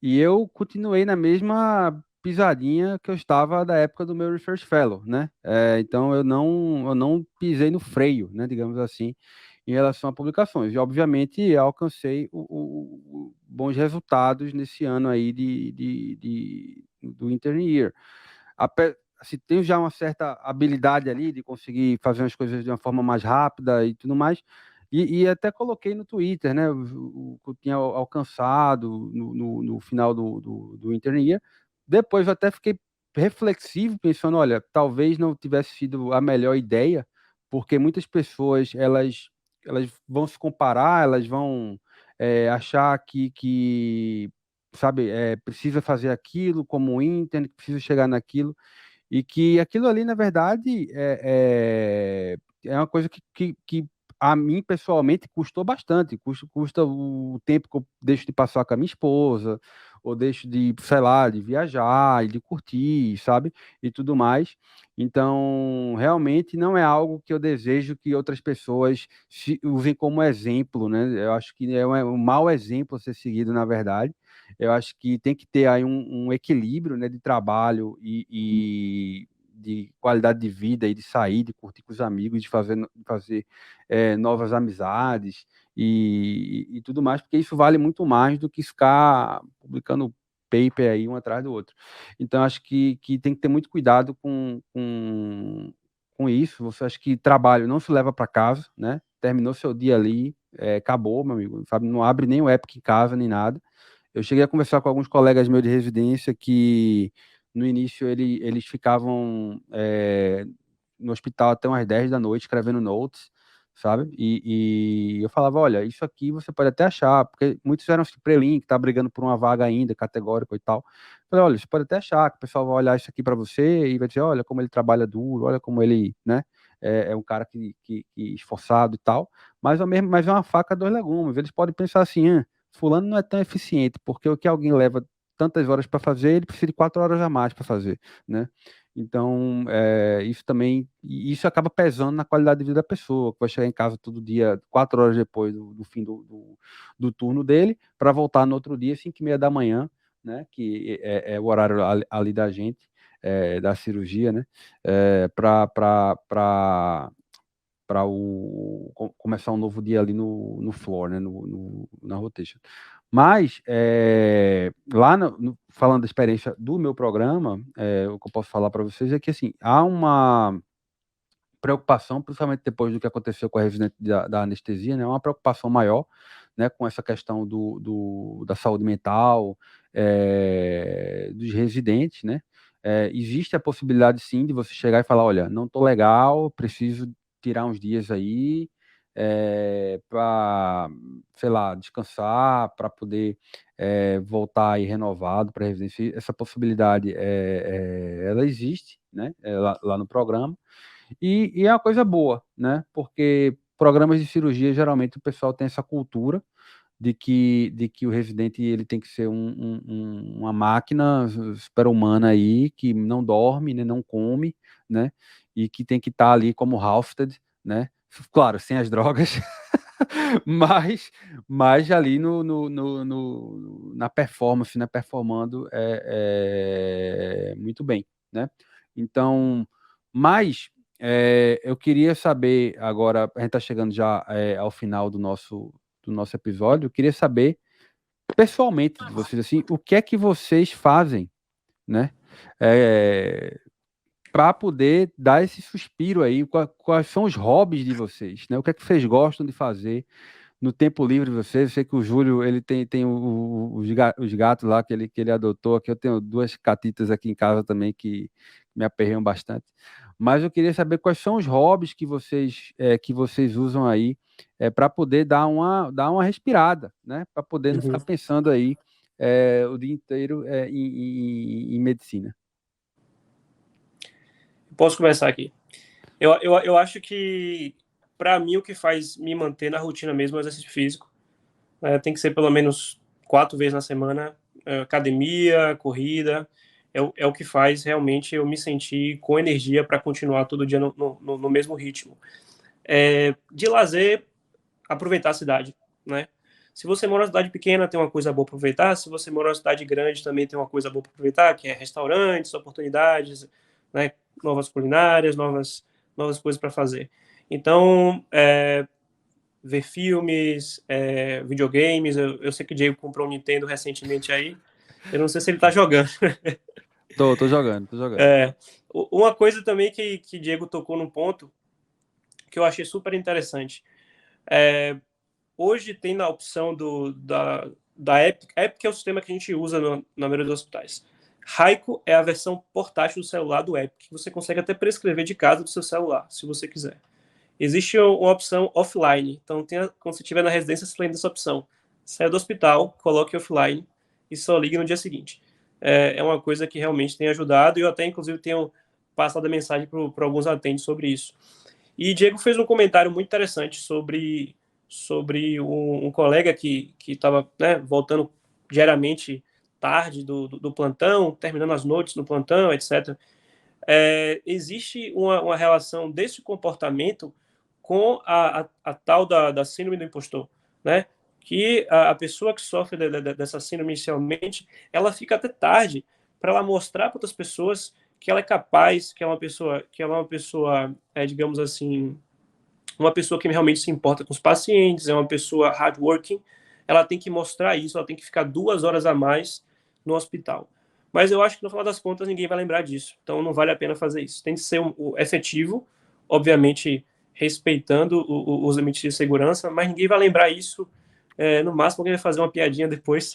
E eu continuei na mesma pisadinha que eu estava da época do meu Research Fellow, né? Então eu não pisei no freio, né, digamos assim, em relação a publicações. E obviamente alcancei bons resultados nesse ano aí do Intern Year. Assim, tenho já uma certa habilidade ali de conseguir fazer as coisas de uma forma mais rápida e tudo mais. E até coloquei no Twitter, né, o que eu tinha alcançado no final do Intern Year. Depois eu até fiquei reflexivo, pensando, olha, talvez não tivesse sido a melhor ideia, porque muitas pessoas, elas vão se comparar, elas vão achar que sabe, precisa fazer aquilo como intern, que precisa chegar naquilo, e que aquilo ali, na verdade, é uma coisa que a mim, pessoalmente, custou bastante. Custa o tempo que eu deixo de passar com a minha esposa, ou deixo de, sei lá, de viajar e de curtir, sabe? E tudo mais. Então, realmente não é algo que eu desejo que outras pessoas usem como exemplo, né? Eu acho que é um mau exemplo a ser seguido, na verdade. Eu acho que tem que ter aí um equilíbrio, né, de trabalho e de qualidade de vida, e de sair, de curtir com os amigos, de fazer novas amizades e tudo mais, porque isso vale muito mais do que ficar publicando paper aí um atrás do outro. Então, acho que tem que ter muito cuidado com isso. Você acha que trabalho não se leva para casa, né? Terminou seu dia ali, acabou, meu amigo, sabe? Não abre nem o Epic em casa, nem nada. Eu cheguei a conversar com alguns colegas meus de residência que, no início, eles ficavam no hospital até umas 10 da noite escrevendo notes, sabe? E eu falava, olha, isso aqui você pode até achar, porque muitos eram assim, prelink, que tá brigando por uma vaga ainda, categórica e tal. Eu falei, olha, você pode até achar que o pessoal vai olhar isso aqui para você e vai dizer, olha como ele trabalha duro, olha como ele, né? É um cara que esforçado e tal, mas é uma faca dos legumes. Eles podem pensar assim, fulano não é tão eficiente, porque o que alguém leva tantas horas para fazer, ele precisa de 4 horas a mais para fazer, né? Então, isso acaba pesando na qualidade de vida da pessoa, que vai chegar em casa todo dia, 4 horas depois do fim do turno dele, para voltar no outro dia, 5h30 da manhã, né? Que é o horário ali da gente, da cirurgia, né? Para começar um novo dia ali no floor, né, na rotation. Mas, lá falando da experiência do meu programa, o que eu posso falar para vocês é que, assim, há uma preocupação, principalmente depois do que aconteceu com a residente da anestesia, né, uma preocupação maior, né, com essa questão da saúde mental, dos residentes, né. Existe a possibilidade, sim, de você chegar e falar, olha, não estou legal, preciso tirar uns dias aí, para, sei lá, descansar, para poder voltar aí renovado para a residência. Essa possibilidade, ela existe, né, lá no programa, e é uma coisa boa, né, porque programas de cirurgia, geralmente, o pessoal tem essa cultura de que o residente ele tem que ser uma máquina super-humana aí, que não dorme, né, não come, né, e que tem que estar ali como Halsted, né, claro, sem as drogas, mas ali na performance, né, performando muito bem, né? Então, mas eu queria saber agora, a gente está chegando já ao final do nosso episódio, eu queria saber pessoalmente de vocês, assim, o que é que vocês fazem, né? Para poder dar esse suspiro aí, quais são os hobbies de vocês, né? O que é que vocês gostam de fazer no tempo livre de vocês? Eu sei que o Júlio, ele tem os gatos lá que ele adotou, aqui eu tenho 2 catitas aqui em casa também que me aperreiam bastante, mas eu queria saber quais são os hobbies que vocês usam aí para poder dar uma respirada, né? Para poder não ficar Uhum. pensando aí o dia inteiro em medicina. Posso começar aqui. Eu acho que, para mim, o que faz me manter na rotina mesmo é o exercício físico. Tem que ser pelo menos 4 vezes na semana. Academia, corrida. É o que faz realmente eu me sentir com energia para continuar todo dia no mesmo ritmo. De lazer, aproveitar a cidade, né? Se você mora numa cidade pequena, tem uma coisa boa para aproveitar. Se você mora numa cidade grande, também tem uma coisa boa para aproveitar, que é restaurantes, oportunidades, né? Novas culinárias, novas coisas para fazer. Então, ver filmes, videogames. Eu sei que o Diego comprou um Nintendo recentemente aí. Eu não sei se ele está jogando. Tô jogando. Uma coisa também que Diego tocou num ponto que eu achei super interessante. Hoje tem na opção da Epic. Epic é o sistema que a gente usa na maioria dos hospitais. Raico é a versão portátil do celular do Epic. Você consegue até prescrever de casa do seu celular, se você quiser. Existe uma opção offline. Então, quando você estiver na residência, você lembra dessa opção. Saia do hospital, coloque offline e só ligue no dia seguinte. É uma coisa que realmente tem ajudado e eu até, inclusive, tenho passado a mensagem para alguns atendentes sobre isso. E Diego fez um comentário muito interessante sobre um colega que estava, né, voltando diariamente tarde do plantão, terminando as noites no plantão, etc. Existe uma relação desse comportamento com a tal da síndrome do impostor, né? Que a pessoa que sofre dessa síndrome inicialmente, ela fica até tarde para ela mostrar para outras pessoas que ela é capaz, que ela é uma pessoa, digamos assim, uma pessoa que realmente se importa com os pacientes, é uma pessoa hardworking, ela tem que mostrar isso, ela tem que ficar 2 horas a mais no hospital. Mas eu acho que no final das contas ninguém vai lembrar disso, então não vale a pena fazer isso. Tem que ser efetivo, obviamente respeitando os limites de segurança, mas ninguém vai lembrar isso. No máximo alguém vai fazer uma piadinha depois.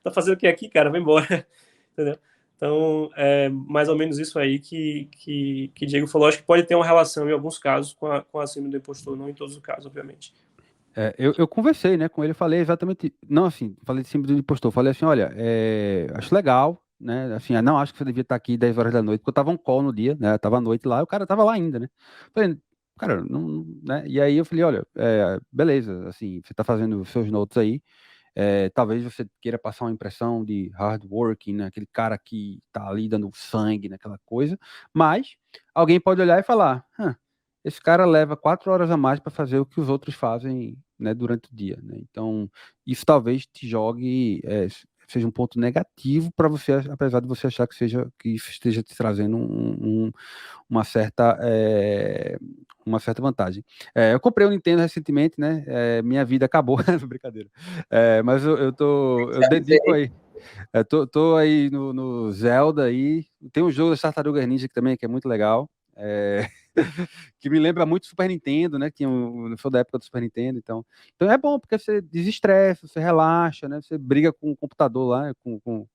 Tá fazendo o que aqui, cara? Vai embora. Entendeu? Então, mais ou menos isso aí que Diego falou. Acho que pode ter uma relação, em alguns casos, com a síndrome do impostor, não em todos os casos, obviamente. Eu conversei, né, com ele, falei exatamente, não assim, falei de síndrome do impostor, falei assim, olha, acho legal, né, assim, não acho que você devia estar aqui 10 horas da noite, porque eu tava on call no dia, né, tava à noite lá, e o cara tava lá ainda, né, falei, cara, não, né, e aí eu falei, olha, beleza, assim, você tá fazendo os seus notes aí, talvez você queira passar uma impressão de hard working, né, aquele cara que tá ali dando sangue naquela coisa, mas alguém pode olhar e falar, esse cara leva 4 horas a mais para fazer o que os outros fazem, né, durante o dia, né? Então, isso talvez te jogue, seja um ponto negativo para você, apesar de você achar que esteja te trazendo uma certa vantagem. Eu comprei um Nintendo recentemente, né? Minha vida acabou, brincadeira. Mas eu dedico aí. Tô aí no Zelda aí. Tem um jogo das Tartarugas Ninja também, que é muito legal. Que me lembra muito Super Nintendo, né? Que eu sou da época do Super Nintendo, então é bom porque você desestressa, você relaxa, né? Você briga com o computador lá, com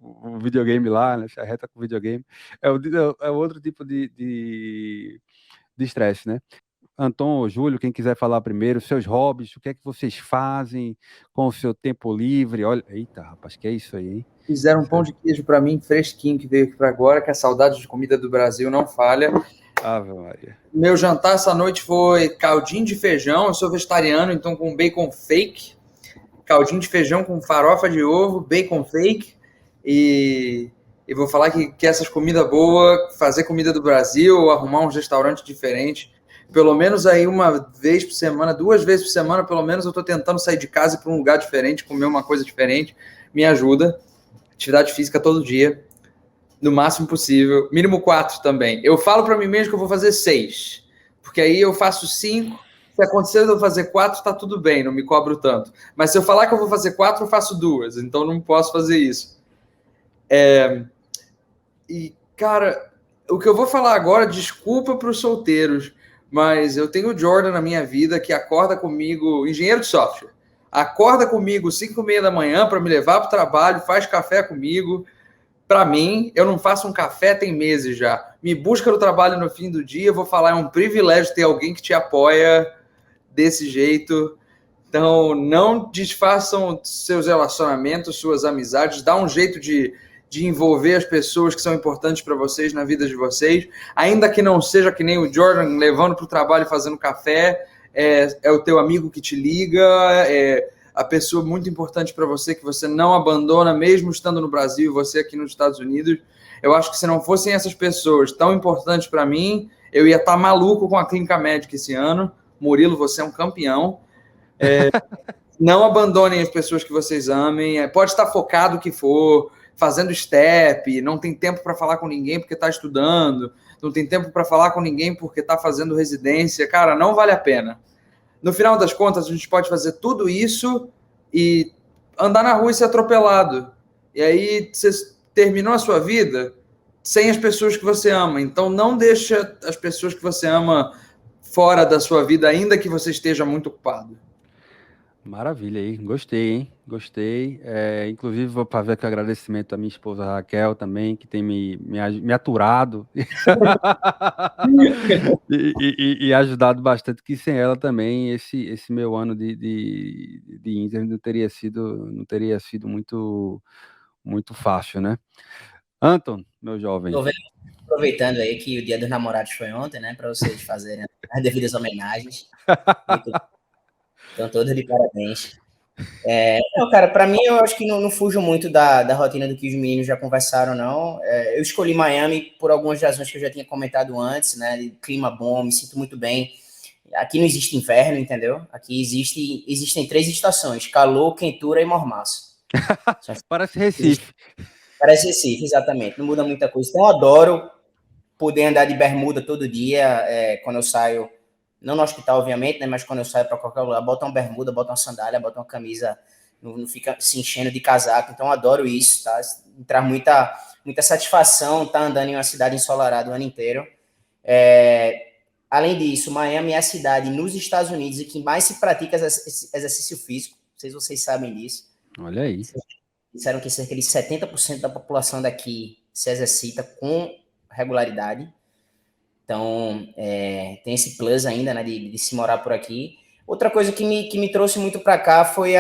o videogame lá, né? Você arreta com o videogame. É outro tipo de estresse, né? Anton, Júlio, quem quiser falar primeiro, seus hobbies, o que é que vocês fazem com o seu tempo livre? Olha, eita, rapaz, que é isso aí, hein? Fizeram um pão de queijo para mim, fresquinho, que veio aqui para agora, que a saudade de comida do Brasil não falha. Ave Maria. Meu jantar essa noite foi caldinho de feijão. Eu sou vegetariano, então com bacon fake. Caldinho de feijão com farofa de ovo, bacon fake. E vou falar que essas comidas boas, fazer comida do Brasil, arrumar uns restaurantes diferentes, pelo menos aí uma vez por semana, 2 vezes por semana, pelo menos eu estou tentando sair de casa e ir para um lugar diferente, comer uma coisa diferente, me ajuda. Atividade física todo dia, no máximo possível, mínimo 4 também. Eu falo para mim mesmo que eu vou fazer 6, porque aí eu faço 5, se acontecer de eu fazer 4, tá tudo bem, não me cobro tanto. Mas se eu falar que eu vou fazer 4, eu faço 2, então não posso fazer isso. E, cara, o que eu vou falar agora, desculpa para os solteiros, mas eu tenho o Jordan na minha vida que acorda comigo, engenheiro de software, acorda comigo 5h30 da manhã para me levar para o trabalho, faz café comigo. Para mim, eu não faço um café tem meses já. Me busca no trabalho no fim do dia, eu vou falar, é um privilégio ter alguém que te apoia desse jeito. Então, não desfaçam seus relacionamentos, suas amizades, dá um jeito de envolver as pessoas que são importantes para vocês na vida de vocês, ainda que não seja que nem o Jordan levando para o trabalho e fazendo café, é o teu amigo que te liga, é a pessoa muito importante para você, que você não abandona, mesmo estando no Brasil, você aqui nos Estados Unidos. Eu acho que se não fossem essas pessoas tão importantes para mim, eu ia estar maluco com a Clínica Médica esse ano. Murilo, você é um campeão. Não abandonem as pessoas que vocês amem, pode estar focado o que for, fazendo step, não tem tempo para falar com ninguém porque está estudando, não tem tempo para falar com ninguém porque está fazendo residência. Cara, não vale a pena. No final das contas, a gente pode fazer tudo isso e andar na rua e ser atropelado. E aí você terminou a sua vida sem as pessoas que você ama. Então não deixa as pessoas que você ama fora da sua vida, ainda que você esteja muito ocupado. Maravilha aí, gostei, hein? Gostei. Inclusive, vou fazer aqui agradecimento à minha esposa Raquel também, que tem me aturado e ajudado bastante, que sem ela também esse meu ano de Inter não teria sido muito fácil, né? Anton, meu jovem. Tô vendo, aproveitando aí que o Dia dos Namorados foi ontem, né, para vocês fazerem as devidas homenagens. Então, todos de parabéns. Não, cara, para mim, eu acho que não fujo muito da rotina do que os meninos já conversaram, não. Eu escolhi Miami por algumas razões que eu já tinha comentado antes, né? Clima bom, me sinto muito bem. Aqui não existe inverno, entendeu? Aqui existem 3 estações: calor, quentura e mormaço. Parece Recife. Parece Recife, exatamente. Não muda muita coisa. Então, eu adoro poder andar de bermuda todo dia, quando eu saio. Não no hospital, obviamente, né? Mas quando eu saio para qualquer lugar, bota uma bermuda, bota uma sandália, bota uma camisa, não fica se enchendo de casaco. Então, eu adoro isso, tá? Traz muita satisfação estar andando em uma cidade ensolarada o ano inteiro. Além disso, Miami é a cidade nos Estados Unidos em que mais se pratica exercício físico. Não sei se vocês sabem disso. Olha aí. Disseram que cerca de 70% da população daqui se exercita com regularidade. Então, tem esse plus ainda, né, de se morar por aqui. Outra coisa que me trouxe muito para cá foi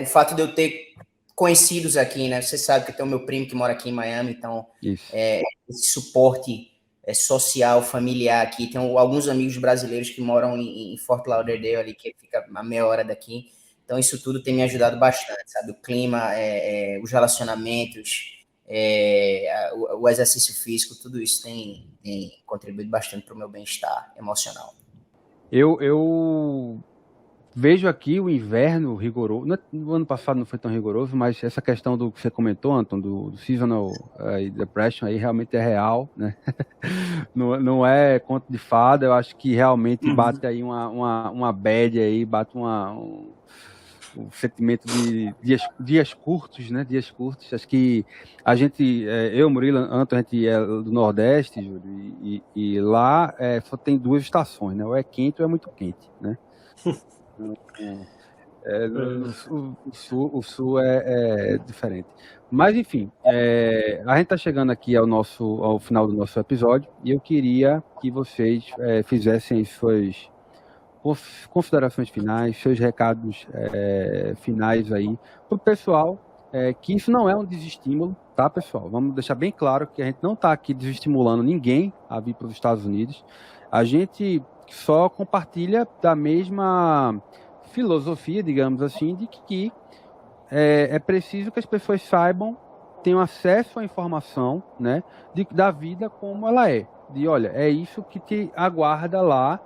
o fato de eu ter conhecidos aqui, né? Você sabe que tem o meu primo que mora aqui em Miami, então esse suporte social, familiar aqui. Tem alguns amigos brasileiros que moram em Fort Lauderdale, ali, que fica a meia hora daqui. Então, isso tudo tem me ajudado bastante, sabe? O clima, os relacionamentos, o exercício físico, tudo isso tem contribuído bastante para o meu bem-estar emocional. Eu vejo aqui o inverno rigoroso. No ano passado não foi tão rigoroso, mas essa questão do que você comentou, Anton, do seasonal depression aí realmente é real, né? Não é conto de fada. Eu acho que realmente bate aí uma bad aí, bate um sentimento de dias curtos, né? Dias curtos. Acho que a gente, eu, Murilo, Anton, a gente é do Nordeste, Júlio, e lá só tem 2 estações, né? Ou é quente ou é muito quente, né? O sul é diferente. Mas, enfim, a gente está chegando aqui ao final do nosso episódio e eu queria que vocês fizessem suas considerações finais, seus recados finais aí para o pessoal, que isso não é um desestímulo, tá, pessoal? Vamos deixar bem claro que a gente não está aqui desestimulando ninguém a vir para os Estados Unidos. A gente só compartilha da mesma filosofia, digamos assim, de que é preciso que as pessoas saibam, tenham acesso à informação, né, da vida como ela é. de, olha, é isso que te aguarda lá,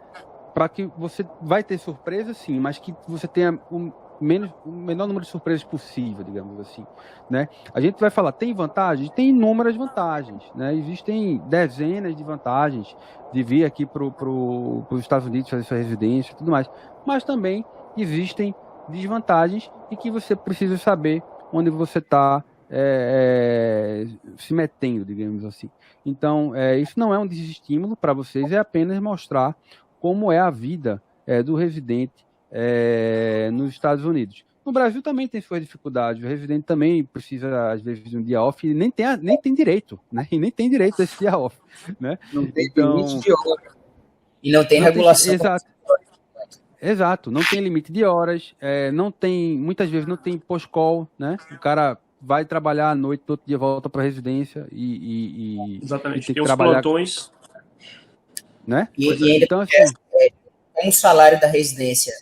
para que você vai ter surpresa, sim, mas que você tenha o menor número de surpresas possível, digamos assim, né? A gente vai falar, tem vantagens? Tem inúmeras vantagens, né? Existem dezenas de vantagens de vir aqui para os Estados Unidos fazer sua residência e tudo mais, mas também existem desvantagens e que você precisa saber onde você está se metendo, digamos assim. Então, isso não é um desestímulo para vocês, é apenas mostrar como é a vida do residente nos Estados Unidos. No Brasil também tem suas dificuldades, o residente também precisa, às vezes, de um dia off e nem tem direito, né? E nem tem direito a esse dia off, né? Não tem Então, limite de hora. E não tem regulação. Exato, não tem limite de horas, não tem, muitas vezes não tem post-call, né? O cara vai trabalhar à noite, outro dia volta para a residência Exatamente, e tem tem que os trabalhar, plantões. né? E ainda Então, assim, como o salário da residência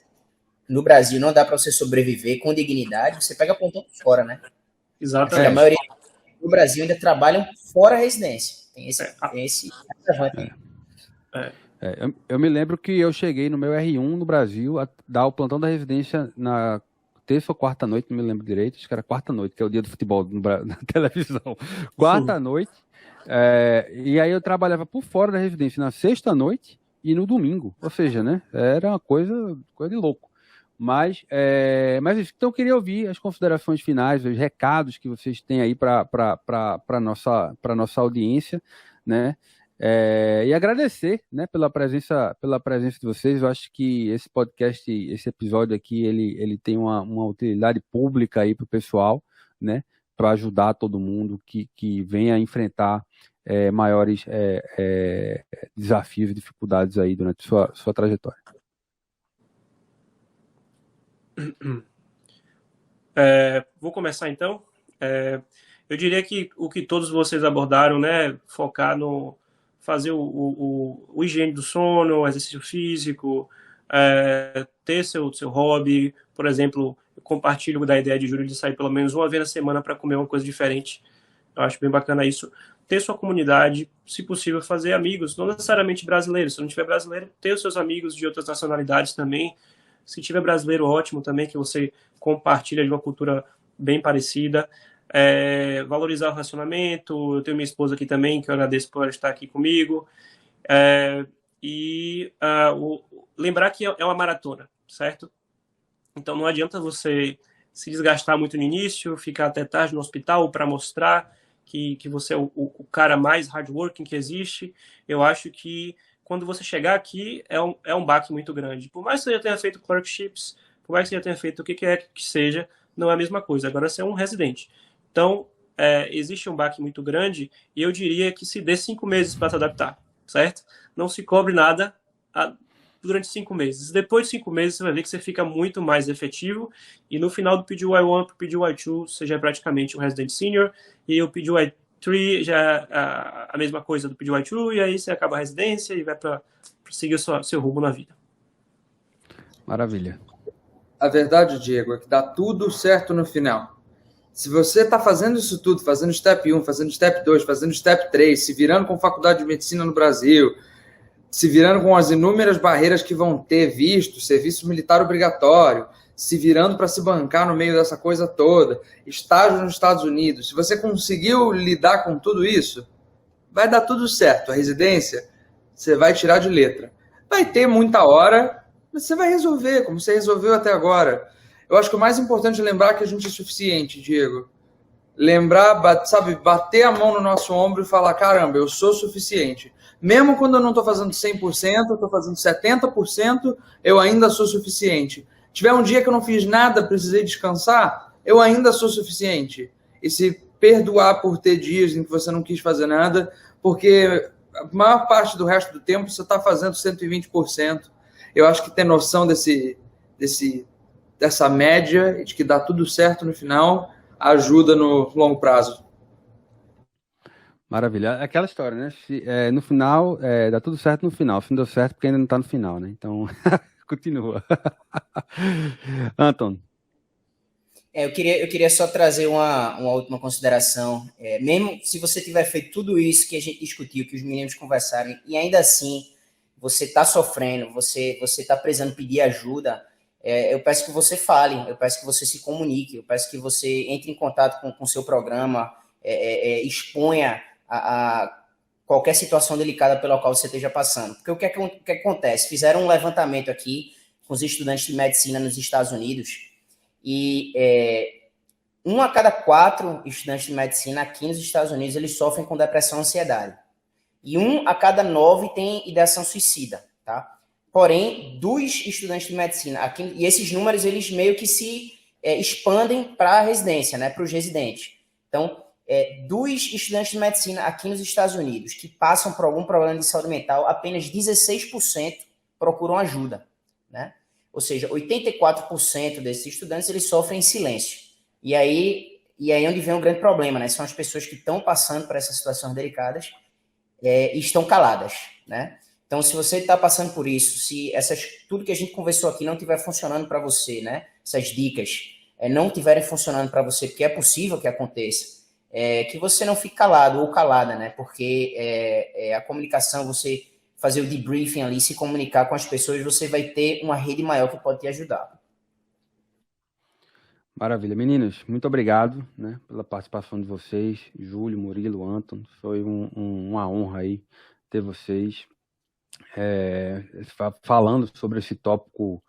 no Brasil não dá para você sobreviver com dignidade, você pega plantão por fora, né? Porque Exatamente. a maioria no Brasil ainda trabalham fora a residência. Tem esse agravante. eu me lembro que eu cheguei no meu R1 no Brasil a dar o plantão da residência na terça ou quarta noite, não me lembro direito, acho que era quarta noite, que é o dia do futebol na televisão. Quarta noite, e aí eu trabalhava por fora da residência na sexta noite e no domingo, ou seja, né, era uma coisa de louco. Mas então eu queria ouvir as considerações finais, os recados que vocês têm aí para a nossa audiência, né? E agradecer, né, pela presença de vocês. Eu acho que esse podcast, esse episódio aqui, ele tem uma utilidade pública aí para o pessoal, né, para ajudar todo mundo que venha enfrentar maiores desafios e dificuldades aí durante sua trajetória. Vou começar então. Eu diria que o que todos vocês abordaram, né, focar no fazer o higiene do sono, o exercício físico, ter seu hobby. Por exemplo, eu compartilho da ideia de Júlio de sair pelo menos uma vez na semana para comer uma coisa diferente. Eu acho bem bacana isso. Ter sua comunidade, se possível, fazer amigos, não necessariamente brasileiros. Se não tiver brasileiro, ter os seus amigos de outras nacionalidades também. Se tiver brasileiro, ótimo também, que você compartilha de uma cultura bem parecida. Valorizar o relacionamento. Eu tenho minha esposa aqui também, que eu agradeço por estar aqui comigo. Lembrar que é uma maratona, certo? Então não adianta você se desgastar muito no início, ficar até tarde no hospital para mostrar que você é o cara mais hardworking que existe. Eu acho que quando você chegar aqui, é um baque muito grande. Por mais que você já tenha feito clerkships, por mais que você já tenha feito o que quer que seja, não é a mesma coisa. Agora você é um residente. Então, existe um baque muito grande e eu diria que se dê 5 meses para se adaptar, certo? Não se cobre nada durante 5 meses. Depois de 5 meses, você vai ver que você fica muito mais efetivo e no final do PGY1 para o PGY2, você já é praticamente um resident senior e o PGY3 já é a mesma coisa do PGY2 e aí você acaba a residência e vai para seguir o seu rumo na vida. Maravilha. A verdade, Diego, é que dá tudo certo no final. Se você está fazendo isso tudo, fazendo Step 1, fazendo Step 2, fazendo Step 3, se virando com faculdade de medicina no Brasil, se virando com as inúmeras barreiras que vão ter visto, serviço militar obrigatório, se virando para se bancar no meio dessa coisa toda, estágio nos Estados Unidos, se você conseguiu lidar com tudo isso, vai dar tudo certo. A residência, você vai tirar de letra. Vai ter muita hora, mas você vai resolver, como você resolveu até agora. Eu acho que o mais importante é lembrar que a gente é suficiente, Diego. Lembrar, bater a mão no nosso ombro e falar, caramba, eu sou suficiente. Mesmo quando eu não estou fazendo 100%, eu estou fazendo 70%, eu ainda sou suficiente. Tiver um dia que eu não fiz nada, precisei descansar, eu ainda sou suficiente. E se perdoar por ter dias em que você não quis fazer nada, porque a maior parte do resto do tempo você está fazendo 120%. Eu acho que ter noção dessa média, de que dá tudo certo no final, ajuda no longo prazo. Maravilha. Aquela história, né? No final, dá tudo certo no final. Se não deu certo, porque ainda não está no final, né? Então, continua. Anton. Eu queria só trazer uma última consideração. Mesmo se você tiver feito tudo isso que a gente discutiu, que os meninos conversaram, e ainda assim você está sofrendo, você está precisando pedir ajuda, eu peço que você fale, eu peço que você se comunique, eu peço que você entre em contato com o seu programa, exponha a qualquer situação delicada pela qual você esteja passando. Porque o que acontece? Fizeram um levantamento aqui com os estudantes de medicina nos Estados Unidos, e 1 a cada 4 estudantes de medicina aqui nos Estados Unidos, eles sofrem com depressão e ansiedade. E 1 a cada 9 tem ideação suicida, tá? Porém, dos estudantes de medicina, aqui, e esses números, eles meio que se expandem para a residência, né, para os residentes. Então, dos estudantes de medicina aqui nos Estados Unidos que passam por algum problema de saúde mental, apenas 16% procuram ajuda, né? Ou seja, 84% desses estudantes, eles sofrem em silêncio. E aí onde vem um grande problema, né? São as pessoas que estão passando por essas situações delicadas e estão caladas, né? Então, se você está passando por isso, se tudo que a gente conversou aqui não estiver funcionando para você, né? Essas dicas não estiverem funcionando para você, porque é possível que aconteça, que você não fique calado ou calada, né? Porque a comunicação, você fazer o debriefing ali, se comunicar com as pessoas, você vai ter uma rede maior que pode te ajudar. Maravilha. Meninos, muito obrigado, né, pela participação de vocês, Júlio, Murilo, Anton. Foi uma honra aí ter vocês falando sobre esse tópico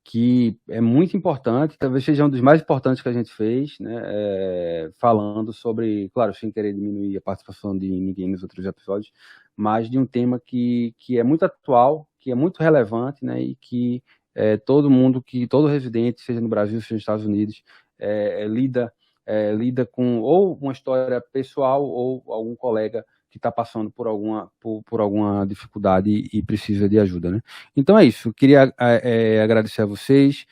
que é muito importante, talvez seja um dos mais importantes que a gente fez, né, falando sobre, claro, sem querer diminuir a participação de ninguém nos outros episódios, mas de um tema que é muito atual, que é muito relevante, né, e que todo residente, seja no Brasil, seja nos Estados Unidos, lida com ou uma história pessoal ou algum colega que está passando por alguma dificuldade e precisa de ajuda, né? Então é isso. Eu queria agradecer a vocês,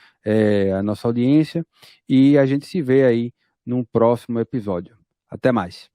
a nossa audiência, e a gente se vê aí num próximo episódio. Até mais.